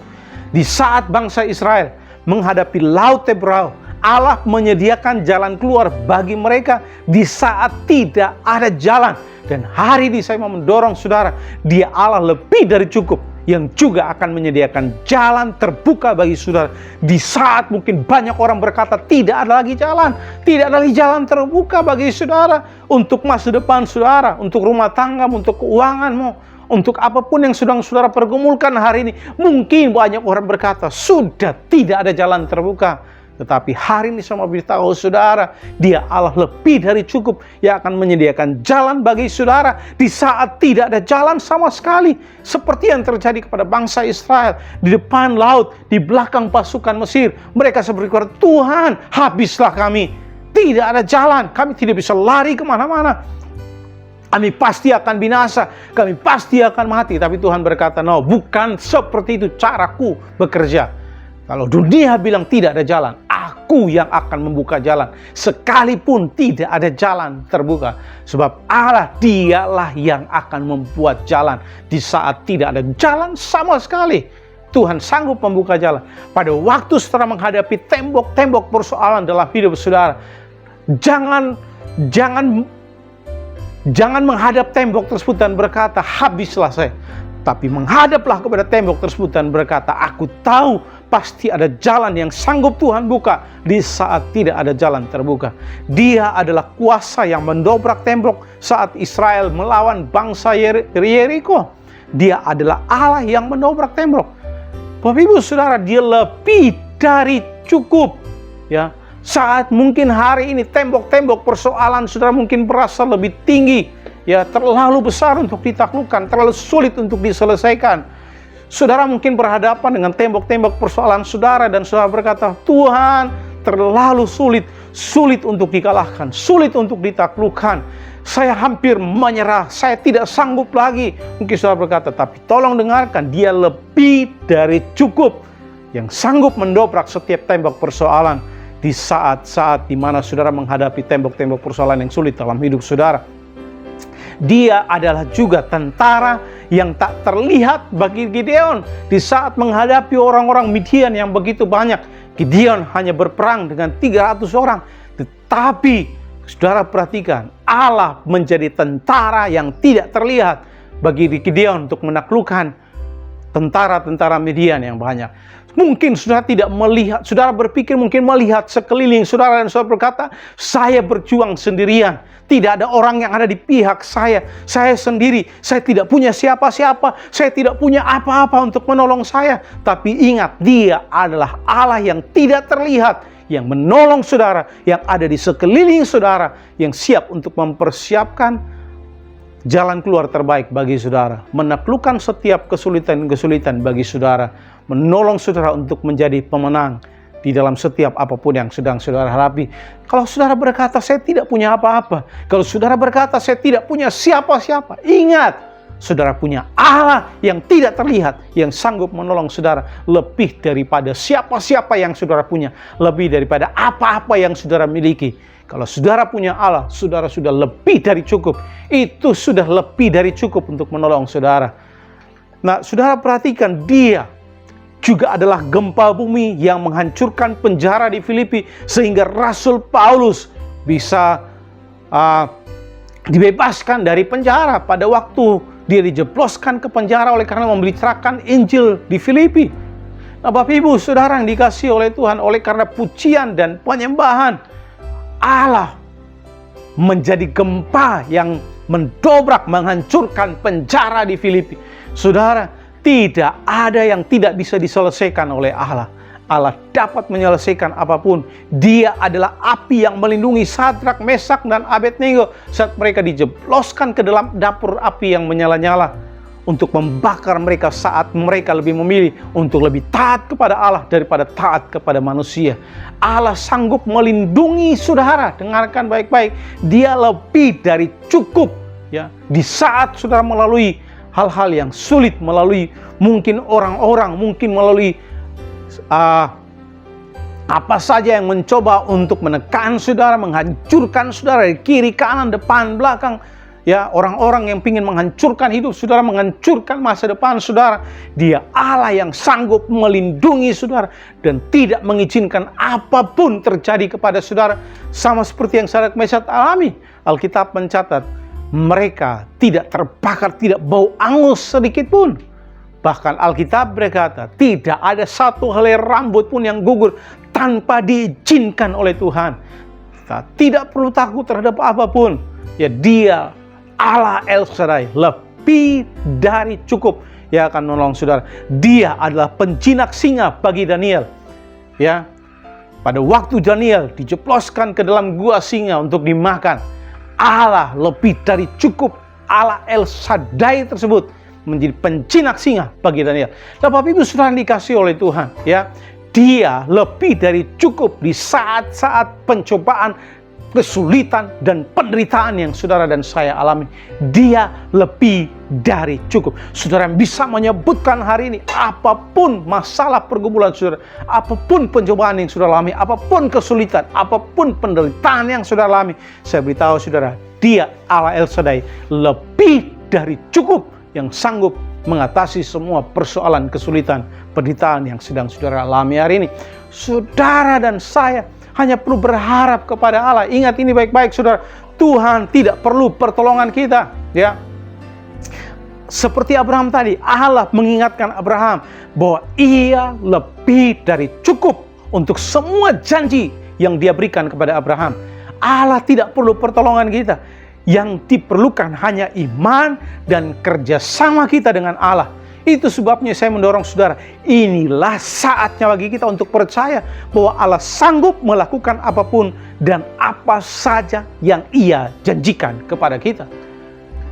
Di saat bangsa Israel menghadapi Laut Tebrau, Allah menyediakan jalan keluar bagi mereka di saat tidak ada jalan. Dan hari ini saya mau mendorong saudara, Dia Allah lebih dari cukup, yang juga akan menyediakan jalan terbuka bagi saudara. Di saat mungkin banyak orang berkata tidak ada lagi jalan, tidak ada lagi jalan terbuka bagi saudara untuk masa depan saudara, untuk rumah tanggamu, untuk keuanganmu. Untuk apapun yang sedang saudara pergumulkan hari ini, mungkin banyak orang berkata, sudah tidak ada jalan terbuka. Tetapi hari ini saya mau beritahu saudara, Dia Allah lebih dari cukup yang akan menyediakan jalan bagi saudara di saat tidak ada jalan sama sekali. Seperti yang terjadi kepada bangsa Israel di depan laut, di belakang pasukan Mesir. Mereka berkata, Tuhan, habislah kami. Tidak ada jalan, kami tidak bisa lari kemana-mana. Kami pasti akan binasa, kami pasti akan mati. Tapi Tuhan berkata, no, bukan seperti itu caraku bekerja. Kalau dunia bilang tidak ada jalan, aku yang akan membuka jalan. Sekalipun tidak ada jalan terbuka. Sebab Allah, Dialah yang akan membuat jalan. Di saat tidak ada jalan sama sekali, Tuhan sanggup membuka jalan. Pada waktu saudara menghadapi tembok-tembok persoalan dalam hidup saudara, jangan menghadap tembok tersebut dan berkata, habislah saya. Tapi menghadaplah kepada tembok tersebut dan berkata, aku tahu pasti ada jalan yang sanggup Tuhan buka di saat tidak ada jalan terbuka. Dia adalah kuasa yang mendobrak tembok saat Israel melawan bangsa Yeriko. Dia adalah Allah yang mendobrak tembok. Bapak Ibu Saudara, Dia lebih dari cukup. Ya, saat mungkin hari ini tembok-tembok persoalan saudara mungkin berasa lebih tinggi, ya, terlalu besar untuk ditaklukkan, terlalu sulit untuk diselesaikan. Saudara mungkin berhadapan dengan tembok-tembok persoalan saudara dan saudara berkata, Tuhan, terlalu sulit untuk dikalahkan, sulit untuk ditaklukkan. Saya hampir menyerah, saya tidak sanggup lagi. Mungkin saudara berkata, tapi tolong dengarkan, Dia lebih dari cukup yang sanggup mendobrak setiap tembok persoalan di saat-saat di mana saudara menghadapi tembok-tembok persoalan yang sulit dalam hidup saudara. Dia adalah juga tentara yang tak terlihat bagi Gideon di saat menghadapi orang-orang Midian yang begitu banyak. Gideon hanya berperang dengan 300 orang. Tetapi saudara perhatikan, Allah menjadi tentara yang tidak terlihat bagi Gideon untuk menaklukkan tentara-tentara Midian yang banyak. Mungkin saudara tidak melihat, saudara berpikir mungkin melihat sekeliling saudara dan saudara berkata, saya berjuang sendirian. Tidak ada orang yang ada di pihak saya sendiri. Saya tidak punya siapa-siapa, saya tidak punya apa-apa untuk menolong saya. Tapi ingat, Dia adalah Allah yang tidak terlihat, yang menolong saudara, yang ada di sekeliling saudara, yang siap untuk mempersiapkan jalan keluar terbaik bagi saudara, menaklukkan setiap kesulitan-kesulitan bagi saudara, menolong saudara untuk menjadi pemenang di dalam setiap apapun yang sedang saudara hadapi. Kalau saudara berkata, saya tidak punya apa-apa, kalau saudara berkata, saya tidak punya siapa-siapa, ingat, saudara punya Allah yang tidak terlihat, yang sanggup menolong saudara lebih daripada siapa-siapa yang saudara punya, lebih daripada apa-apa yang saudara miliki. Kalau saudara punya Allah, saudara sudah lebih dari cukup. Itu sudah lebih dari cukup untuk menolong saudara. Nah, saudara perhatikan, Dia juga adalah gempa bumi yang menghancurkan penjara di Filipi, sehingga Rasul Paulus bisa dibebaskan dari penjara pada waktu dia dijebloskan ke penjara oleh karena memberitakan Injil di Filipi. Nah, Bapak Ibu Saudara yang dikasihi oleh Tuhan, oleh karena pujian dan penyembahan, Allah menjadi gempa yang mendobrak, menghancurkan penjara di Filipi. Saudara, tidak ada yang tidak bisa diselesaikan oleh Allah. Allah dapat menyelesaikan apapun. Dia adalah api yang melindungi Sadrak, Mesak, dan Abednego saat mereka dijebloskan ke dalam dapur api yang menyala-nyala untuk membakar mereka saat mereka lebih memilih untuk lebih taat kepada Allah daripada taat kepada manusia. Allah sanggup melindungi saudara. Dengarkan baik-baik, Dia lebih dari cukup, ya, di saat saudara melalui hal-hal yang sulit, melalui mungkin orang-orang, mungkin melalui apa saja yang mencoba untuk menekan saudara, menghancurkan saudara dari kiri, kanan, depan, belakang. Ya, orang-orang yang ingin menghancurkan hidup saudara, menghancurkan masa depan saudara. Dia Allah yang sanggup melindungi saudara dan tidak mengizinkan apapun terjadi kepada saudara. Sama seperti yang Sadrak, Mesak alami. Alkitab mencatat, mereka tidak terbakar, tidak bau angus sedikit pun. Bahkan Alkitab berkata, tidak ada satu helai rambut pun yang gugur tanpa diizinkan oleh Tuhan. Kita tidak perlu takut terhadap apapun. Ya, Dia Allah El Shaddai, lebih lebih dari cukup yang akan menolong saudara. Dia adalah penjinak singa bagi Daniel. Ya, pada waktu Daniel dijeploskan ke dalam gua singa untuk dimakan, Allah lebih dari cukup, Allah El Shaddai tersebut menjadi penjinak singa bagi Daniel. Bapak Ibu saudara yang dikasihi oleh Tuhan, ya, Dia lebih dari cukup di saat-saat pencobaan, kesulitan dan penderitaan yang saudara dan saya alami. Dia lebih dari cukup. Saudara yang bisa menyebutkan hari ini, apapun masalah pergumulan saudara, apapun pencobaan yang saudara alami, apapun kesulitan, apapun penderitaan yang saudara alami, saya beritahu saudara, Dia Allah El Shaddai lebih dari cukup yang sanggup mengatasi semua persoalan kesulitan penderitaan yang sedang saudara alami hari ini. Saudara dan saya hanya perlu berharap kepada Allah. Ingat ini baik-baik saudara, Tuhan tidak perlu pertolongan kita, ya. Seperti Abraham tadi, Allah mengingatkan Abraham bahwa ia lebih dari cukup untuk semua janji yang Dia berikan kepada Abraham. Allah tidak perlu pertolongan kita. Yang diperlukan hanya iman dan kerjasama kita dengan Allah. Itu sebabnya saya mendorong saudara, inilah saatnya bagi kita untuk percaya bahwa Allah sanggup melakukan apapun dan apa saja yang Ia janjikan kepada kita.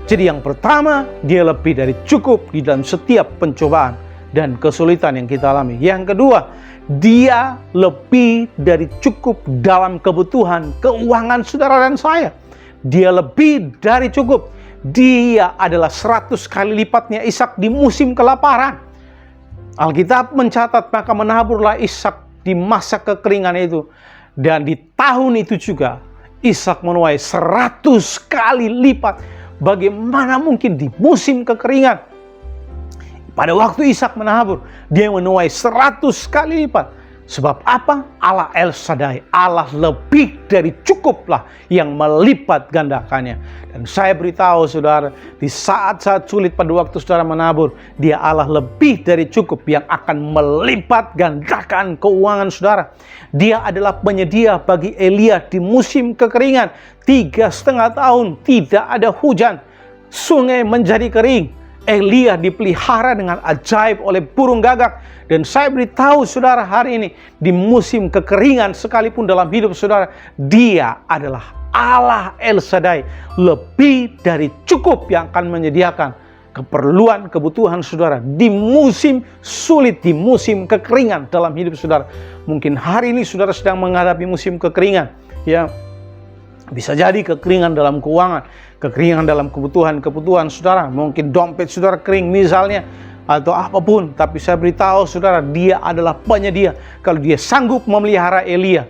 Jadi yang pertama, Dia lebih dari cukup di dalam setiap pencobaan dan kesulitan yang kita alami. Yang kedua, Dia lebih dari cukup dalam kebutuhan keuangan saudara dan saya. Dia lebih dari cukup. Dia adalah 100 kali lipatnya Ishak di musim kelaparan. Alkitab mencatat, maka menaburlah Ishak di masa kekeringan itu. Dan di tahun itu juga Ishak menuai 100 kali lipat. Bagaimana mungkin di musim kekeringan? Pada waktu Ishak menabur, dia menuai 100 kali lipat. Sebab apa? Allah El Shaddai, Allah lebih dari cukuplah yang melipat gandakannya. Dan saya beritahu saudara, di saat-saat sulit pada waktu saudara menabur, Dia Allah lebih dari cukup yang akan melipat gandakan keuangan saudara. Dia adalah penyedia bagi Elia di musim kekeringan. 3,5 tahun tidak ada hujan, sungai menjadi kering. Elia dipelihara dengan ajaib oleh burung gagak. Dan saya beritahu saudara hari ini, di musim kekeringan sekalipun dalam hidup saudara, Dia adalah Allah El Shaddai, lebih dari cukup yang akan menyediakan keperluan, kebutuhan saudara di musim sulit, di musim kekeringan dalam hidup saudara. Mungkin hari ini saudara sedang menghadapi musim kekeringan, ya. Bisa jadi kekeringan dalam keuangan, kekeringan dalam kebutuhan saudara. Mungkin dompet saudara kering misalnya, atau apapun. Tapi saya beritahu saudara, Dia adalah penyedia. Kalau Dia sanggup memelihara Elia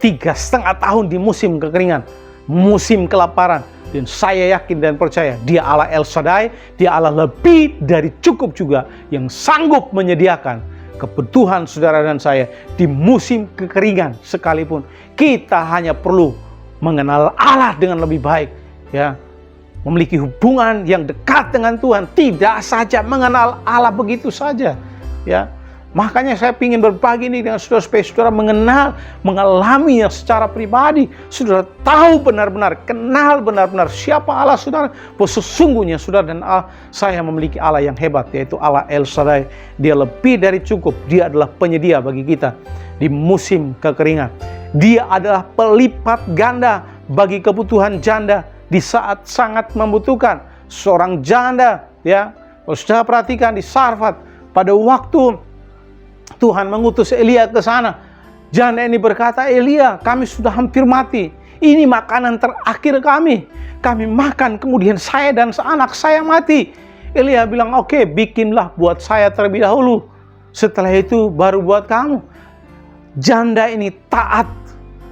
3,5 tahun di musim kekeringan, musim kelaparan, dan saya yakin dan percaya Dia Allah El Shaddai, Dia Allah lebih dari cukup juga yang sanggup menyediakan kebutuhan saudara dan saya di musim kekeringan sekalipun. Kita hanya perlu mengenal Allah dengan lebih baik, ya, memiliki hubungan yang dekat dengan Tuhan, tidak saja mengenal Allah begitu saja, ya. Makanya saya ingin berbagi ini dengan saudara supaya saudara mengenal, mengalaminya secara pribadi. Saudara tahu benar-benar, kenal benar-benar siapa Allah saudara. Bahwa sesungguhnya saudara dan saya memiliki Allah yang hebat, yaitu Allah El Shaddai. Dia lebih dari cukup. Dia adalah penyedia bagi kita di musim kekeringan. Dia adalah pelipat ganda bagi kebutuhan janda di saat sangat membutuhkan. Seorang janda, ya, kalau sudah perhatikan di Sarfat, pada waktu Tuhan mengutus Elia ke sana, janda ini berkata, Elia, kami sudah hampir mati. Ini makanan terakhir kami. Kami makan, kemudian saya dan anak saya mati. Elia bilang, oke, bikinlah buat saya terlebih dahulu. Setelah itu baru buat kamu. Janda ini taat.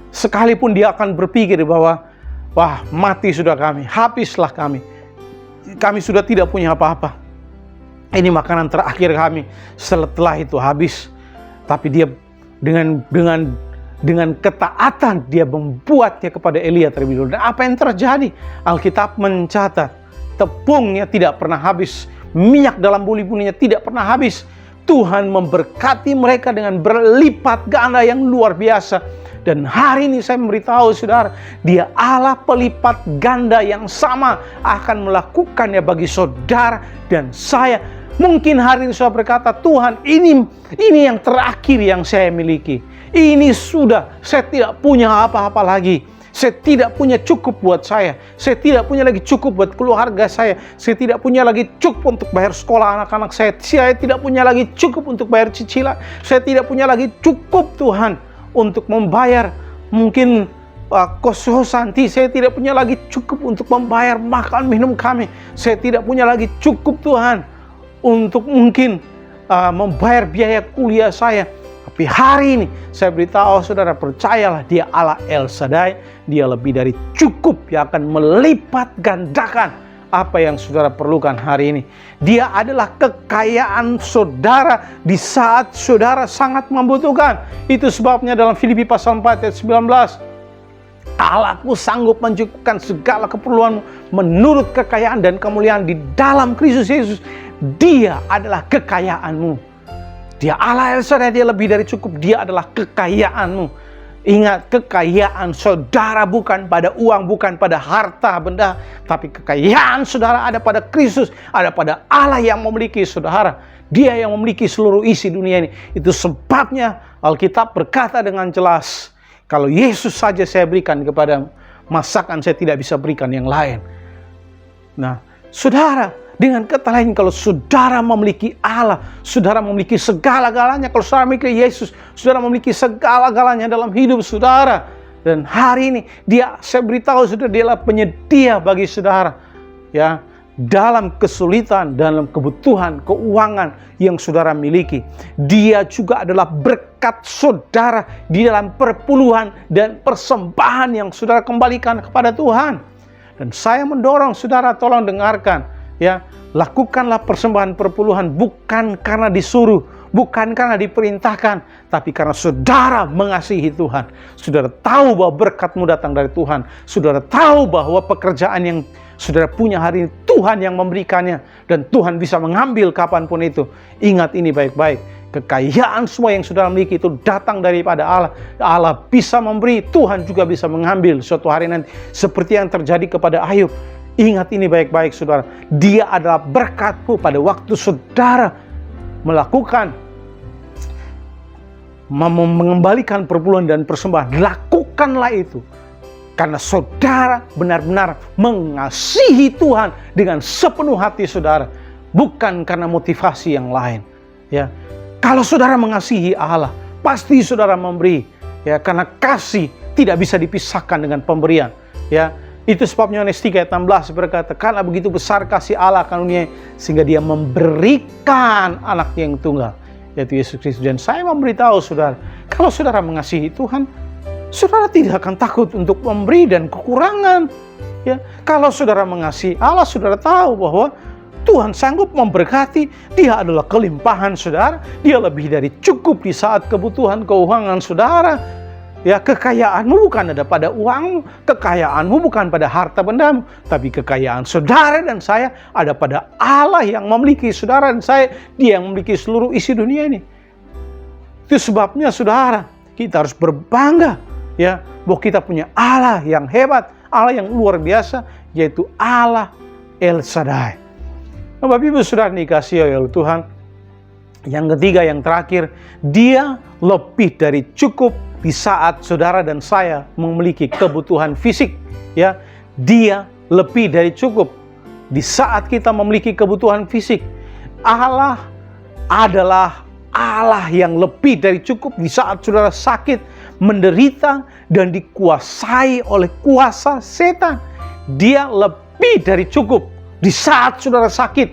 Sekalipun dia akan berpikir bahwa, wah, mati sudah kami, habislah kami. Kami sudah tidak punya apa-apa. Ini makanan terakhir kami. Setelah itu habis. Tapi dia dengan ketaatan dia membuatnya kepada Elia terlebih dahulu. Dan apa yang terjadi? Alkitab mencatat tepungnya tidak pernah habis, minyak dalam buli-bulinya tidak pernah habis. Tuhan memberkati mereka dengan berlipat ganda yang luar biasa. Dan hari ini saya memberitahu saudara, Dia Allah pelipat ganda yang sama akan melakukannya bagi saudara dan saya. Mungkin hari ini saudara berkata, Tuhan ini yang terakhir yang saya miliki. Ini sudah, saya tidak punya apa-apa lagi. Saya tidak punya cukup buat saya. Saya tidak punya lagi cukup buat keluarga saya. Saya tidak punya lagi cukup untuk bayar sekolah anak-anak saya. Saya tidak punya lagi cukup untuk bayar cicilan. Saya tidak punya lagi cukup Tuhan untuk membayar mungkin kos-kosan. Saya tidak punya lagi cukup untuk membayar makan minum kami. Saya tidak punya lagi cukup Tuhan untuk mungkin membayar biaya kuliah saya. Tapi hari ini saya beritahu saudara, percayalah, Dia Allah El Shaddai. Dia lebih dari cukup yang akan melipat gandakan apa yang saudara perlukan hari ini. Dia adalah kekayaan saudara di saat saudara sangat membutuhkan. Itu sebabnya dalam Filipi pasal 4 ayat 19, Allahku sanggup mencukupkan segala keperluanmu menurut kekayaan dan kemuliaan di dalam Kristus Yesus. Dia adalah kekayaanmu. Dia Allah El Shaddai, Dia lebih dari cukup. Dia adalah kekayaanmu. Ingat, kekayaan saudara bukan pada uang, bukan pada harta benda, tapi kekayaan saudara ada pada Kristus, ada pada Allah yang memiliki saudara. Dia yang memiliki seluruh isi dunia ini. Itu sebabnya Alkitab berkata dengan jelas, kalau Yesus saja saya berikan kepadamu, masakan saya tidak bisa berikan yang lain. Nah, saudara, dengan kata lain, kalau saudara memiliki Allah, saudara memiliki segala-galanya. Kalau saudara memiliki Yesus, saudara memiliki segala-galanya dalam hidup saudara. Dan hari ini saya beritahu saudara, Dia adalah penyedia bagi saudara. Ya, dalam kesulitan, dalam kebutuhan keuangan yang saudara miliki. Dia juga adalah berkat saudara di dalam perpuluhan dan persembahan yang saudara kembalikan kepada Tuhan. Dan saya mendorong saudara, tolong dengarkan. Ya, lakukanlah persembahan perpuluhan bukan karena disuruh, bukan karena diperintahkan, tapi karena saudara mengasihi Tuhan. Saudara tahu bahwa berkatmu datang dari Tuhan. Saudara tahu bahwa pekerjaan yang saudara punya hari ini Tuhan yang memberikannya, dan Tuhan bisa mengambil kapanpun itu. Ingat ini baik-baik. Kekayaan semua yang saudara miliki itu datang daripada Allah. Allah bisa memberi, Tuhan juga bisa mengambil suatu hari nanti. Seperti yang terjadi kepada Ayub. Ingat ini baik-baik saudara. Dia adalah berkatmu pada waktu saudara melakukan, mengembalikan perpuluhan dan persembahan. Lakukanlah itu. Karena saudara benar-benar mengasihi Tuhan dengan sepenuh hati saudara. Bukan karena motivasi yang lain. Ya, kalau saudara mengasihi Allah, pasti saudara memberi. Ya, karena kasih tidak bisa dipisahkan dengan pemberian. Ya, itu sebabnya Yohanes 3 ayat 16 berkata, karena begitu besar kasih Allah akan dunia sehingga Dia memberikan anaknya yang tunggal, yaitu Yesus Kristus. Dan saya memberitahu saudara, kalau saudara mengasihi Tuhan, saudara tidak akan takut untuk memberi dan kekurangan. Ya, kalau saudara mengasihi Allah, saudara tahu bahwa Tuhan sanggup memberkati. Dia adalah kelimpahan saudara. Dia lebih dari cukup di saat kebutuhan keuangan saudara. Ya, kekayaanmu bukan ada pada uangmu, kekayaanmu bukan pada harta bendamu, tapi kekayaan saudara dan saya ada pada Allah yang memiliki saudara dan saya. Dia yang memiliki seluruh isi dunia ini. Itu sebabnya saudara, kita harus berbangga ya, bahwa kita punya Allah yang hebat, Allah yang luar biasa, yaitu Allah El Shaddai. Nah, Bapak Ibu saudara dikasihi oleh Tuhan, yang ketiga, yang terakhir, Dia lebih dari cukup di saat saudara dan saya memiliki kebutuhan fisik. Ya, Dia lebih dari cukup di saat kita memiliki kebutuhan fisik. Allah adalah Allah yang lebih dari cukup di saat saudara sakit, menderita, dan dikuasai oleh kuasa setan. Dia lebih dari cukup di saat saudara sakit.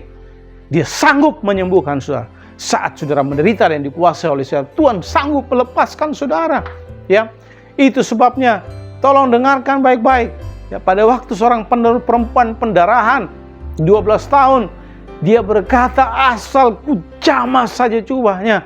Dia sanggup menyembuhkan saudara. Saat saudara menderita dan dikuasai oleh setan, Tuhan sanggup melepaskan saudara. Ya, itu sebabnya tolong dengarkan baik-baik. Ya, pada waktu seorang perempuan pendarahan 12 tahun, dia berkata, asal ku jamah saja jubahnya.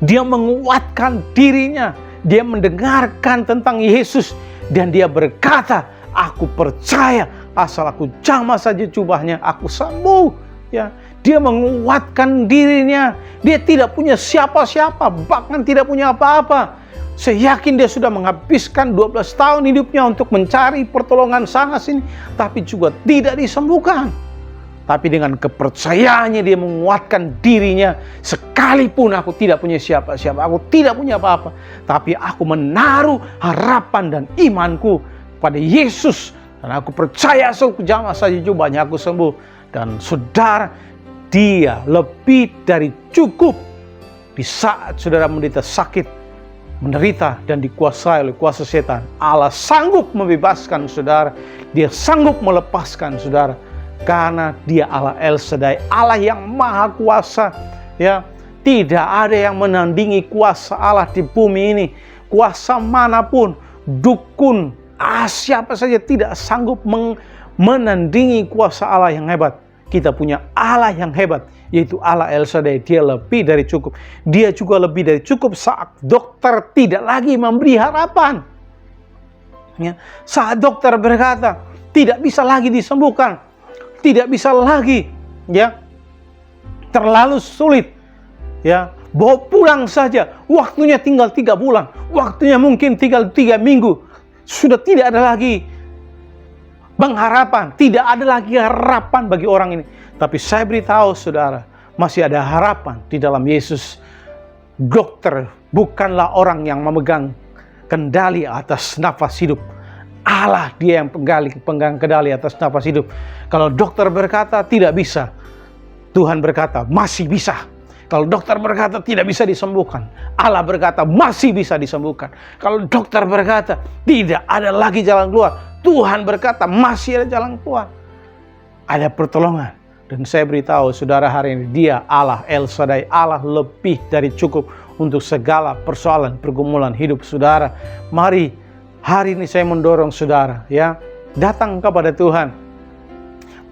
Dia menguatkan dirinya. Dia mendengarkan tentang Yesus dan dia berkata, aku percaya asal aku jamah saja jubahnya, aku sembuh. Ya, dia menguatkan dirinya. Dia tidak punya siapa-siapa, bahkan tidak punya apa-apa. Saya yakin dia sudah menghabiskan 12 tahun hidupnya untuk mencari pertolongan sana sini, tapi juga tidak disembuhkan. Tapi dengan kepercayaannya dia menguatkan dirinya, sekalipun aku tidak punya siapa-siapa, aku tidak punya apa-apa, tapi aku menaruh harapan dan imanku pada Yesus. Dan aku percaya sekejam saja jubahnya aku sembuh. Dan saudara, dia lebih dari cukup di saat saudara menderita sakit, menderita dan dikuasai oleh kuasa setan. Allah sanggup membebaskan saudara. Dia sanggup melepaskan saudara. Karena dia Allah El Shaddai, Allah yang maha kuasa. Ya, tidak ada yang menandingi kuasa Allah di bumi ini. Kuasa manapun, dukun, siapa saja tidak sanggup menandingi kuasa Allah yang hebat. Kita punya Allah yang hebat, yaitu Allah El Shaddai. Dia lebih dari cukup. Dia juga lebih dari cukup saat dokter tidak lagi memberi harapan. Ya, saat dokter berkata tidak bisa lagi disembuhkan, tidak bisa lagi, ya, terlalu sulit, ya, bawa pulang saja. Waktunya tinggal 3 bulan, waktunya mungkin tinggal 3 minggu. Sudah tidak ada lagi pengharapan, tidak ada lagi harapan bagi orang ini. Tapi saya beritahu saudara, masih ada harapan di dalam Yesus. Dokter bukanlah orang yang memegang kendali atas nafas hidup. Allah dia yang pegang kendali atas nafas hidup. Kalau dokter berkata tidak bisa, Tuhan berkata masih bisa. Kalau dokter berkata tidak bisa disembuhkan, Allah berkata masih bisa disembuhkan. Kalau dokter berkata tidak ada lagi jalan keluar, Tuhan berkata masih ada jalan keluar. Ada pertolongan. Dan saya beritahu saudara hari ini, dia Allah El Shaddai, Allah lebih dari cukup untuk segala persoalan pergumulan hidup saudara. Mari hari ini saya mendorong saudara, ya, datang kepada Tuhan.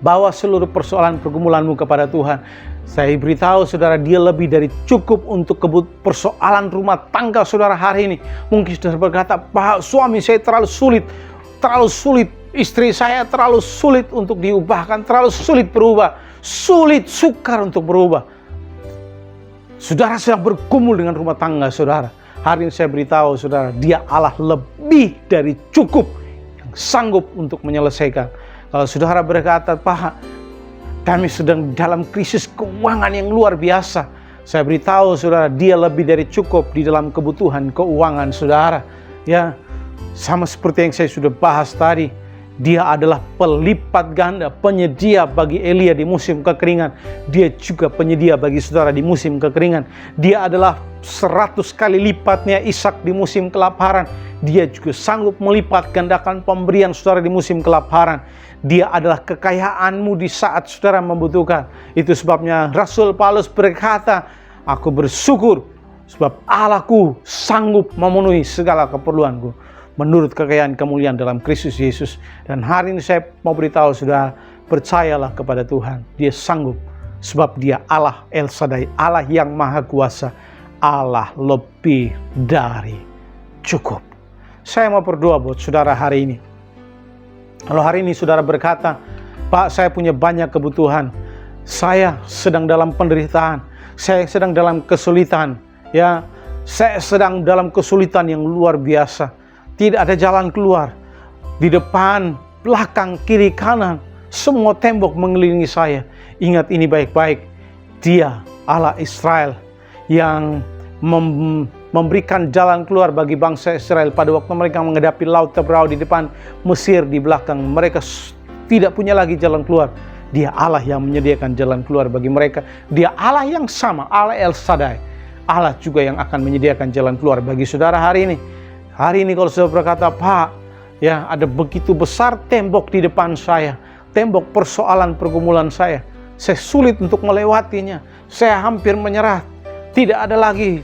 Bawa seluruh persoalan pergumulanmu kepada Tuhan. Saya beritahu saudara, dia lebih dari cukup untuk persoalan rumah tangga saudara hari ini. Mungkin saudara berkata, Pak, suami saya terlalu sulit, istri saya terlalu sulit untuk diubahkan, terlalu sulit berubah, sulit sukar untuk berubah. Saudara sedang bergumul dengan rumah tangga saudara. Hari ini saya beritahu saudara, dia Allah lebih dari cukup yang sanggup untuk menyelesaikan. Kalau saudara berkata, Pak, kami sedang dalam krisis keuangan yang luar biasa, saya beritahu saudara, dia lebih dari cukup di dalam kebutuhan keuangan saudara. Ya, sama seperti yang saya sudah bahas tadi, dia adalah pelipat ganda, penyedia bagi Elia di musim kekeringan. Dia juga penyedia bagi saudara di musim kekeringan. Dia adalah 100 kali lipatnya Ishak di musim kelaparan. Dia juga sanggup melipat gandakan pemberian saudara di musim kelaparan. Dia adalah kekayaanmu di saat saudara membutuhkan. Itu sebabnya Rasul Paulus berkata, aku bersyukur sebab Allahku sanggup memenuhi segala keperluanku menurut kekayaan kemuliaan dalam Kristus Yesus. Dan hari ini saya mau beritahu saudara, percayalah kepada Tuhan. Dia sanggup sebab dia Allah El Shaddai, Allah yang maha kuasa, Allah lebih dari cukup. Saya mau berdoa buat saudara hari ini. Kalau hari ini saudara berkata, Pak, saya punya banyak kebutuhan, saya sedang dalam penderitaan, saya sedang dalam kesulitan, ya, saya sedang dalam kesulitan yang luar biasa, tidak ada jalan keluar, di depan, belakang, kiri, kanan, semua tembok mengelilingi saya. Ingat ini baik-baik, dia Allah Israel yang memberikan jalan keluar bagi bangsa Israel pada waktu mereka menghadapi laut Tebrau di depan, Mesir di belakang. Mereka tidak punya lagi jalan keluar. Dia Allah yang menyediakan jalan keluar bagi mereka. Dia Allah yang sama, Allah El Shaddai. Allah juga yang akan menyediakan jalan keluar bagi saudara hari ini. Hari ini kalau saudara berkata, Pak, ya, ada begitu besar tembok di depan saya, tembok persoalan pergumulan saya sulit untuk melewatinya, saya hampir menyerah, tidak ada lagi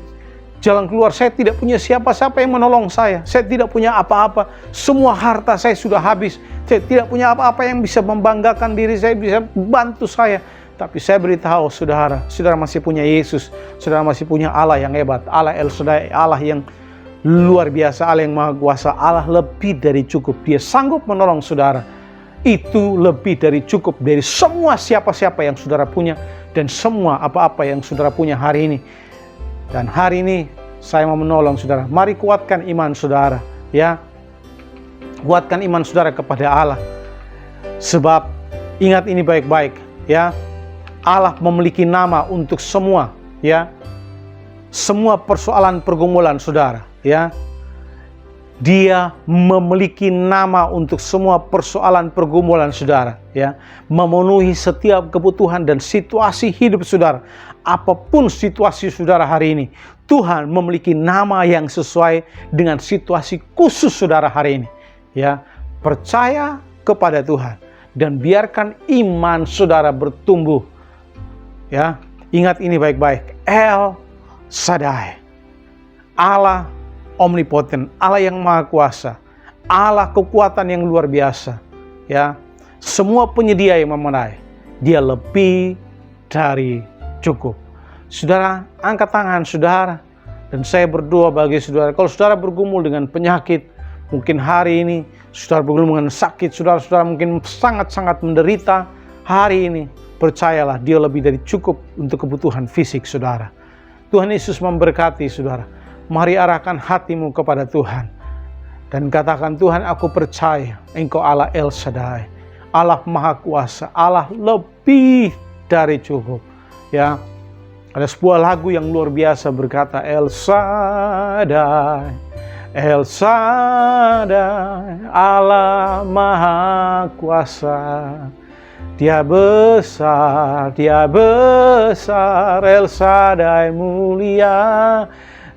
jalan keluar, saya tidak punya siapa-siapa yang menolong saya tidak punya apa-apa, semua harta saya sudah habis, saya tidak punya apa-apa yang bisa membanggakan diri saya, bisa bantu saya. Tapi saya beritahu saudara, saudara masih punya Yesus, saudara masih punya Allah yang hebat, Allah El Shaddai, Allah yang luar biasa, Allah yang maha kuasa, Allah lebih dari cukup. Dia sanggup menolong saudara. Itu lebih dari cukup dari semua siapa-siapa yang saudara punya dan semua apa-apa yang saudara punya hari ini. Dan hari ini saya mau menolong saudara. Mari kuatkan iman saudara, ya. Kuatkan iman saudara kepada Allah. Sebab ingat ini baik-baik, ya. Allah memiliki nama untuk semua, ya. Semua persoalan pergumulan saudara, ya. Dia memiliki nama untuk semua persoalan pergumulan saudara, ya. Memenuhi setiap kebutuhan dan situasi hidup saudara. Apapun situasi saudara hari ini, Tuhan memiliki nama yang sesuai dengan situasi khusus saudara hari ini, ya. Percaya kepada Tuhan dan biarkan iman saudara bertumbuh, ya. Ingat ini baik-baik. El Shaddai, Allah omnipoten, Allah yang maha kuasa, Allah kekuatan yang luar biasa, ya. Semua penyedia yang memenuhi, Dia lebih dari cukup. Saudara, angkat tangan saudara, dan saya berdoa bagi saudara. Kalau saudara bergumul dengan penyakit, mungkin hari ini saudara bergumul dengan sakit, saudara mungkin sangat-sangat menderita hari ini, percayalah Dia lebih dari cukup untuk kebutuhan fisik saudara. Tuhan Yesus memberkati saudara. Mari arahkan hatimu kepada Tuhan dan katakan, Tuhan, aku percaya Engkau Allah El Shaddai, Allah Maha Kuasa, Allah lebih dari cukup. Ya, ada sebuah lagu yang luar biasa berkata, El Shaddai, El Shaddai, Allah Maha Kuasa. Dia besar, El Shaddai mulia.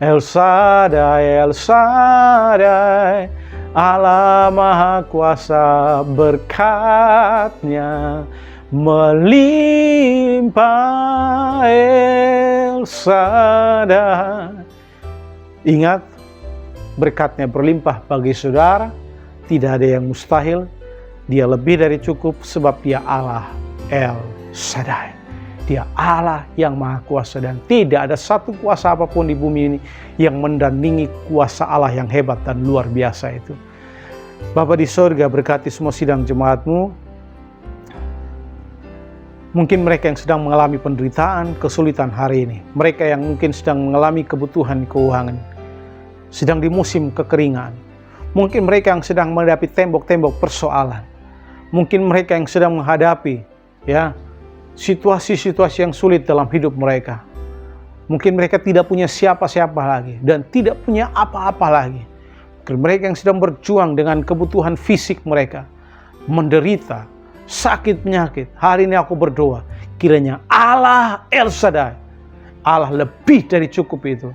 El Shaddai, El Shaddai, Allah Maha Kuasa, berkat-Nya melimpah. El Shaddai. Ingat, berkat-Nya berlimpah bagi saudara, tidak ada yang mustahil. Dia lebih dari cukup sebab Dia Allah El Shaddai. Dia Allah yang maha kuasa dan tidak ada satu kuasa apapun di bumi ini yang mendandingi kuasa Allah yang hebat dan luar biasa itu. Bapa di sorga, berkati semua sidang jemaat-Mu. Mungkin mereka yang sedang mengalami penderitaan, kesulitan hari ini. Mereka yang mungkin sedang mengalami kebutuhan keuangan. Sedang di musim kekeringan. Mungkin mereka yang sedang menghadapi tembok-tembok persoalan. Mungkin mereka yang sedang menghadapi, ya, situasi-situasi yang sulit dalam hidup mereka. Mungkin mereka tidak punya siapa-siapa lagi dan tidak punya apa-apa lagi. Mungkin mereka yang sedang berjuang dengan kebutuhan fisik mereka, menderita, sakit penyakit. Hari ini aku berdoa, kiranya Allah El Shaddai, Allah lebih dari cukup itu,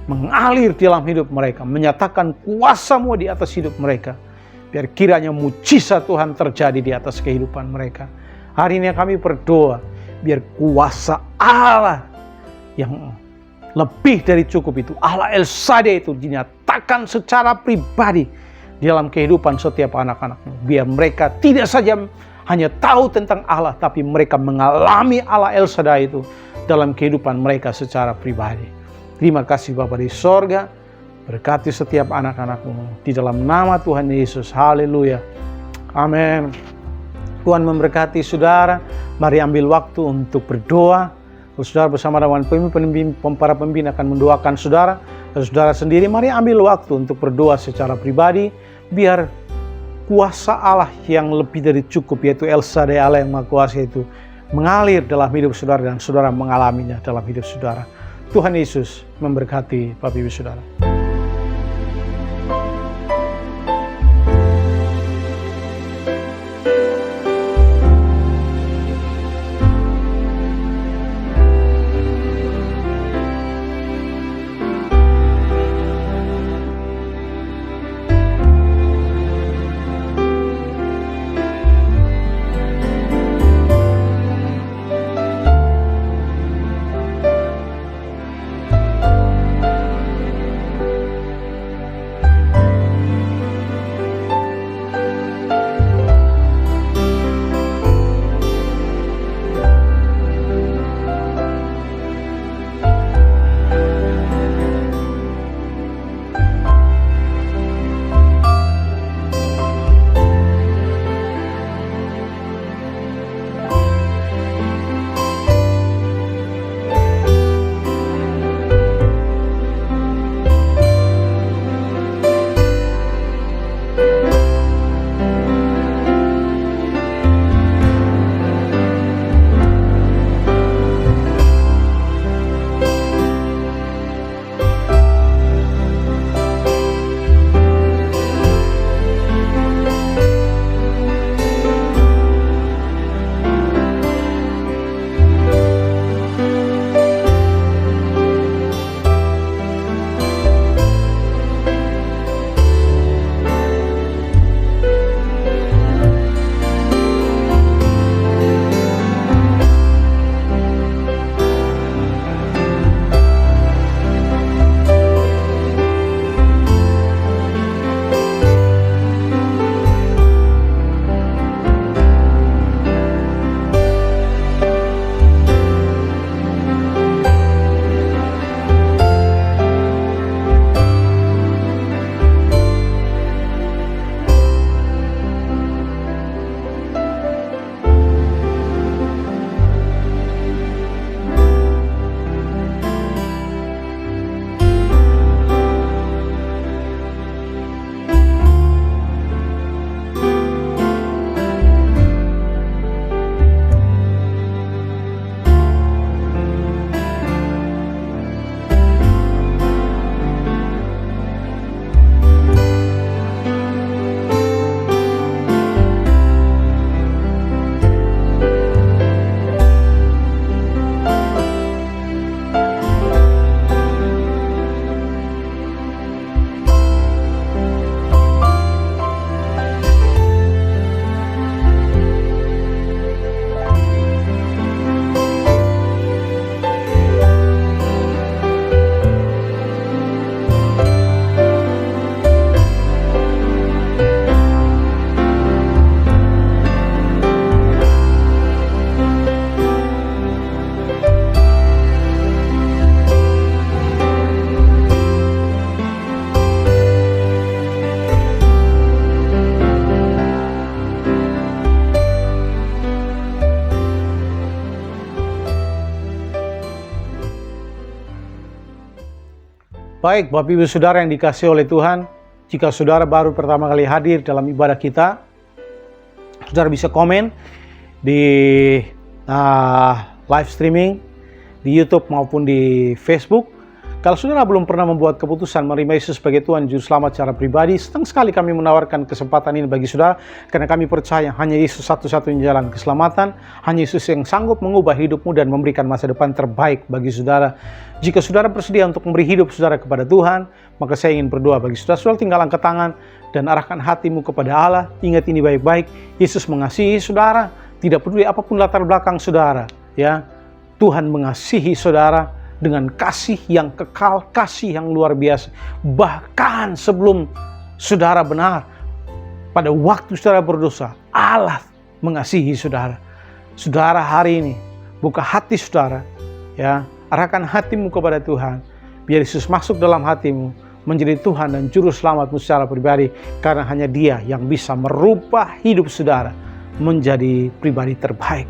mengalir di dalam hidup mereka, menyatakan kuasa-Mu di atas hidup mereka. Biar kiranya mujizat Tuhan terjadi di atas kehidupan mereka. Hari ini kami berdoa, biar kuasa Allah yang lebih dari cukup itu, Allah El Shaddai itu dinyatakan secara pribadi di dalam kehidupan setiap anak-anak-Mu. Biar mereka tidak saja hanya tahu tentang Allah, tapi mereka mengalami Allah El Shaddai itu dalam kehidupan mereka secara pribadi. Terima kasih Bapa di sorga, berkati setiap anak-anak-Mu di dalam nama Tuhan Yesus. Haleluya. Amin. Tuhan memberkati saudara. Mari ambil waktu untuk berdoa. Saudara bersama dengan para pemimpin akan mendoakan saudara. Dan saudara sendiri mari ambil waktu untuk berdoa secara pribadi. Biar kuasa Allah yang lebih dari cukup, yaitu El Shaddai, Allah yang Maha Kuasa itu, mengalir dalam hidup saudara dan saudara mengalaminya dalam hidup saudara. Tuhan Yesus memberkati Bapak Ibu Saudara. Baik, Bapak Ibu Saudara yang dikasihi oleh Tuhan, jika saudara baru pertama kali hadir dalam ibadah kita, saudara bisa komen di live streaming di YouTube maupun di Facebook. Kalau saudara belum pernah membuat keputusan menerima Yesus sebagai Tuhan Juru Selamat secara pribadi, senang sekali kami menawarkan kesempatan ini bagi saudara, karena kami percaya hanya Yesus satu-satunya jalan keselamatan, hanya Yesus yang sanggup mengubah hidupmu dan memberikan masa depan terbaik bagi saudara. Jika saudara bersedia untuk memberi hidup saudara kepada Tuhan, maka saya ingin berdoa bagi saudara. Saudara tinggal angkat tangan dan arahkan hatimu kepada Allah. Ingat ini baik-baik, Yesus mengasihi saudara, tidak peduli apapun latar belakang saudara. Ya, Tuhan mengasihi saudara dengan kasih yang kekal, kasih yang luar biasa. Bahkan sebelum saudara benar, pada waktu saudara berdosa, Allah mengasihi saudara. Saudara hari ini, buka hati saudara, ya, arahkan hatimu kepada Tuhan. Biar Yesus masuk dalam hatimu, menjadi Tuhan dan Juru Selamatmu secara pribadi. Karena hanya Dia yang bisa merubah hidup saudara menjadi pribadi terbaik.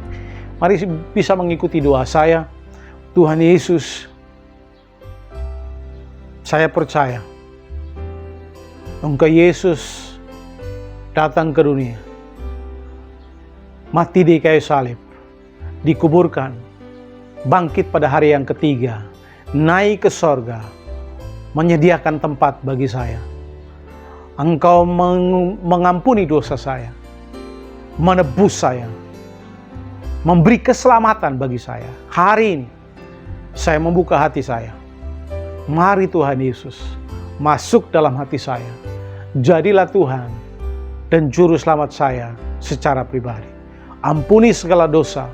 Mari bisa mengikuti doa saya. Tuhan Yesus, saya percaya Engkau Yesus datang ke dunia, mati di kayu salib, dikuburkan, bangkit pada hari yang ketiga, naik ke sorga, menyediakan tempat bagi saya. Engkau mengampuni dosa saya, menebus saya, memberi keselamatan bagi saya. Hari ini saya membuka hati saya. Mari Tuhan Yesus masuk dalam hati saya. Jadilah Tuhan dan Juru Selamat saya secara pribadi. Ampuni segala dosa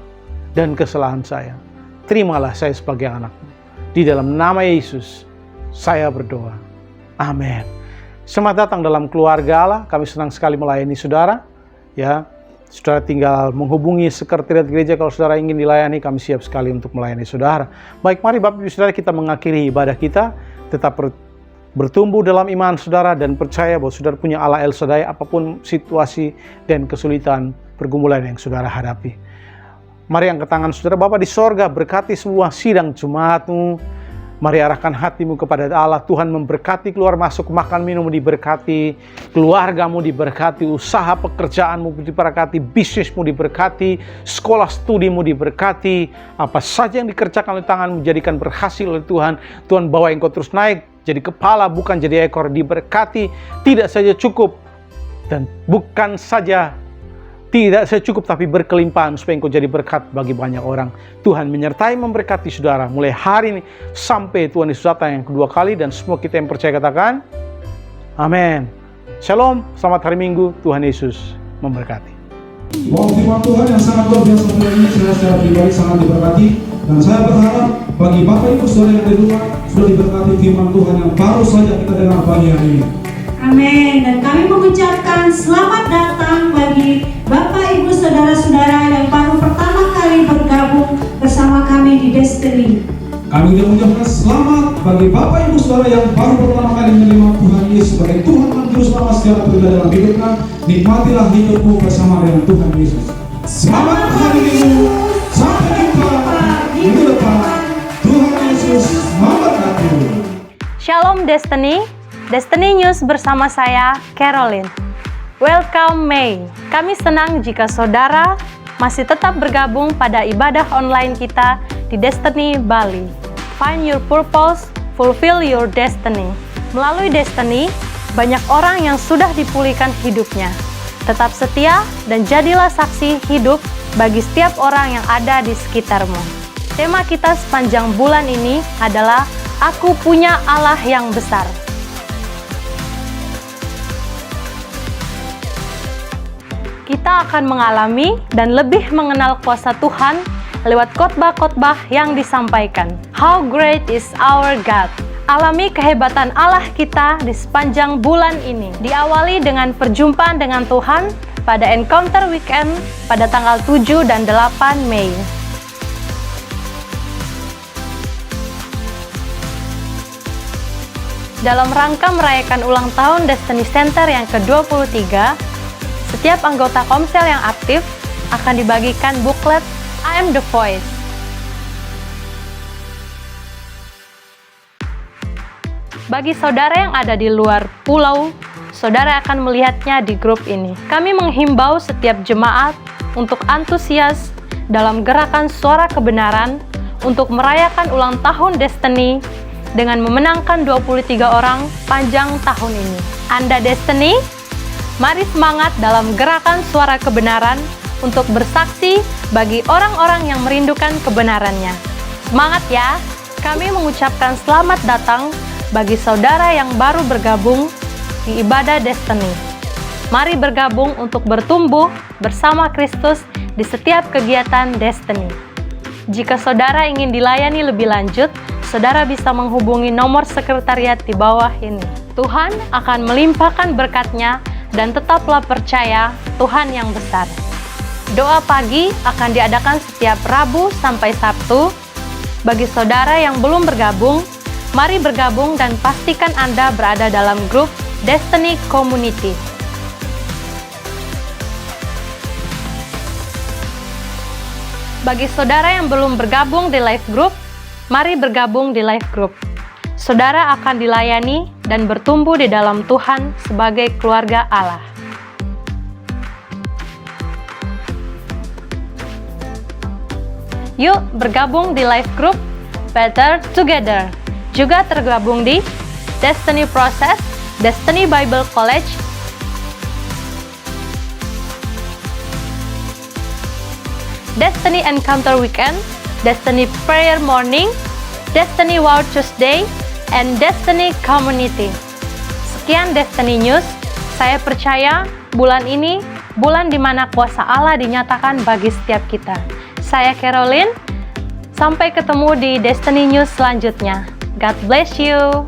dan kesalahan saya. Terimalah saya sebagai anak-Mu. Di dalam nama Yesus saya berdoa. Amin. Selamat datang dalam keluarga Allah. Kami senang sekali melayani saudara. Ya, saudara tinggal menghubungi sekretariat gereja kalau saudara ingin dilayani, kami siap sekali untuk melayani saudara. Baik, mari Bapak Ibu Saudara kita mengakhiri ibadah kita, tetap bertumbuh dalam iman saudara dan percaya bahwa saudara punya Allah El Shaddai apapun situasi dan kesulitan pergumulan yang saudara hadapi. Mari angkat tangan saudara. Bapa di sorga, berkati semua sidang Jumat-Mu. Mari arahkan hatimu kepada Allah. Tuhan memberkati keluar masuk, makan minum diberkati, keluargamu diberkati, usaha pekerjaanmu diberkati, bisnismu diberkati, sekolah studimu diberkati. Apa saja yang dikerjakan oleh tanganmu jadikan berhasil oleh Tuhan. Tuhan bawa engkau terus naik, jadi kepala bukan jadi ekor, diberkati. Tidak saja cukup dan bukan saja tidak saya cukup, tapi berkelimpahan supaya engkau jadi berkat bagi banyak orang. Tuhan menyertai memberkati saudara mulai hari ini sampai Tuhan Yesus datang yang kedua kali, dan semua kita yang percaya katakan amin. Shalom, selamat hari Minggu, Tuhan Yesus memberkati. Wow, firman Tuhan yang sangat luar biasa ini saya secara pribadi sangat diberkati, dan saya berharap bagi Bapak Ibu Saudara yang di rumah sudah diberkati firman Tuhan yang baru saja kita dengar pagi hari ini. Amin. Dan kami mengucapkan selamat datang bagi Bapak Ibu Saudara-saudara yang baru pertama kali bergabung bersama kami di Destiny. Kami juga mengucapkan selamat bagi Bapak Ibu Saudara yang baru pertama kali menerima Tuhan Yesus sebagai Tuhan dan Juru Selamat secara pribadi dalam hidupnya. Nikmatilah hidupmu bersama dengan Tuhan Yesus. Selamat hari Minggu. Sampai jumpa minggu depan. Tuhan Yesus memberkati. Shalom Destiny. Destiny News bersama saya, Caroline. Welcome May. Kami senang jika saudara masih tetap bergabung pada ibadah online kita di Destiny Bali. Find your purpose, fulfill your destiny. Melalui Destiny, banyak orang yang sudah dipulihkan hidupnya. Tetap setia dan jadilah saksi hidup bagi setiap orang yang ada di sekitarmu. Tema kita sepanjang bulan ini adalah Aku Punya Allah yang Besar. Kita akan mengalami dan lebih mengenal kuasa Tuhan lewat khotbah-khotbah yang disampaikan. How great is our God? Alami kehebatan Allah kita di sepanjang bulan ini. Diawali dengan perjumpaan dengan Tuhan pada Encounter Weekend pada tanggal 7 dan 8 Mei. Dalam rangka merayakan ulang tahun Destiny Center yang ke-23, setiap anggota Komsel yang aktif akan dibagikan buklet I Am The Voice. Bagi saudara yang ada di luar pulau, saudara akan melihatnya di grup ini. Kami menghimbau setiap jemaat untuk antusias dalam gerakan suara kebenaran untuk merayakan ulang tahun Destiny dengan memenangkan 23 orang panjang tahun ini. Anda Destiny, mari semangat dalam gerakan suara kebenaran untuk bersaksi bagi orang-orang yang merindukan kebenarannya. Semangat ya! Kami mengucapkan selamat datang bagi saudara yang baru bergabung di ibadah Destiny. Mari bergabung untuk bertumbuh bersama Kristus di setiap kegiatan Destiny. Jika saudara ingin dilayani lebih lanjut, saudara bisa menghubungi nomor sekretariat di bawah ini. Tuhan akan melimpahkan berkat-Nya dan tetaplah percaya Tuhan yang besar. Doa pagi akan diadakan setiap Rabu sampai Sabtu. Bagi saudara yang belum bergabung, mari bergabung dan pastikan Anda berada dalam grup Destiny Community. Bagi saudara yang belum bergabung di live group, mari bergabung di live group. Saudara akan dilayani dan bertumbuh di dalam Tuhan sebagai keluarga Allah. Yuk bergabung di live group Better Together. Juga tergabung di Destiny Process, Destiny Bible College, Destiny Encounter Weekend, Destiny Prayer Morning, Destiny Wow Tuesday, and Destiny Community. Sekian Destiny News. Saya percaya bulan ini bulan di mana kuasa Allah dinyatakan bagi setiap kita. Saya Caroline. Sampai ketemu di Destiny News selanjutnya. God bless you.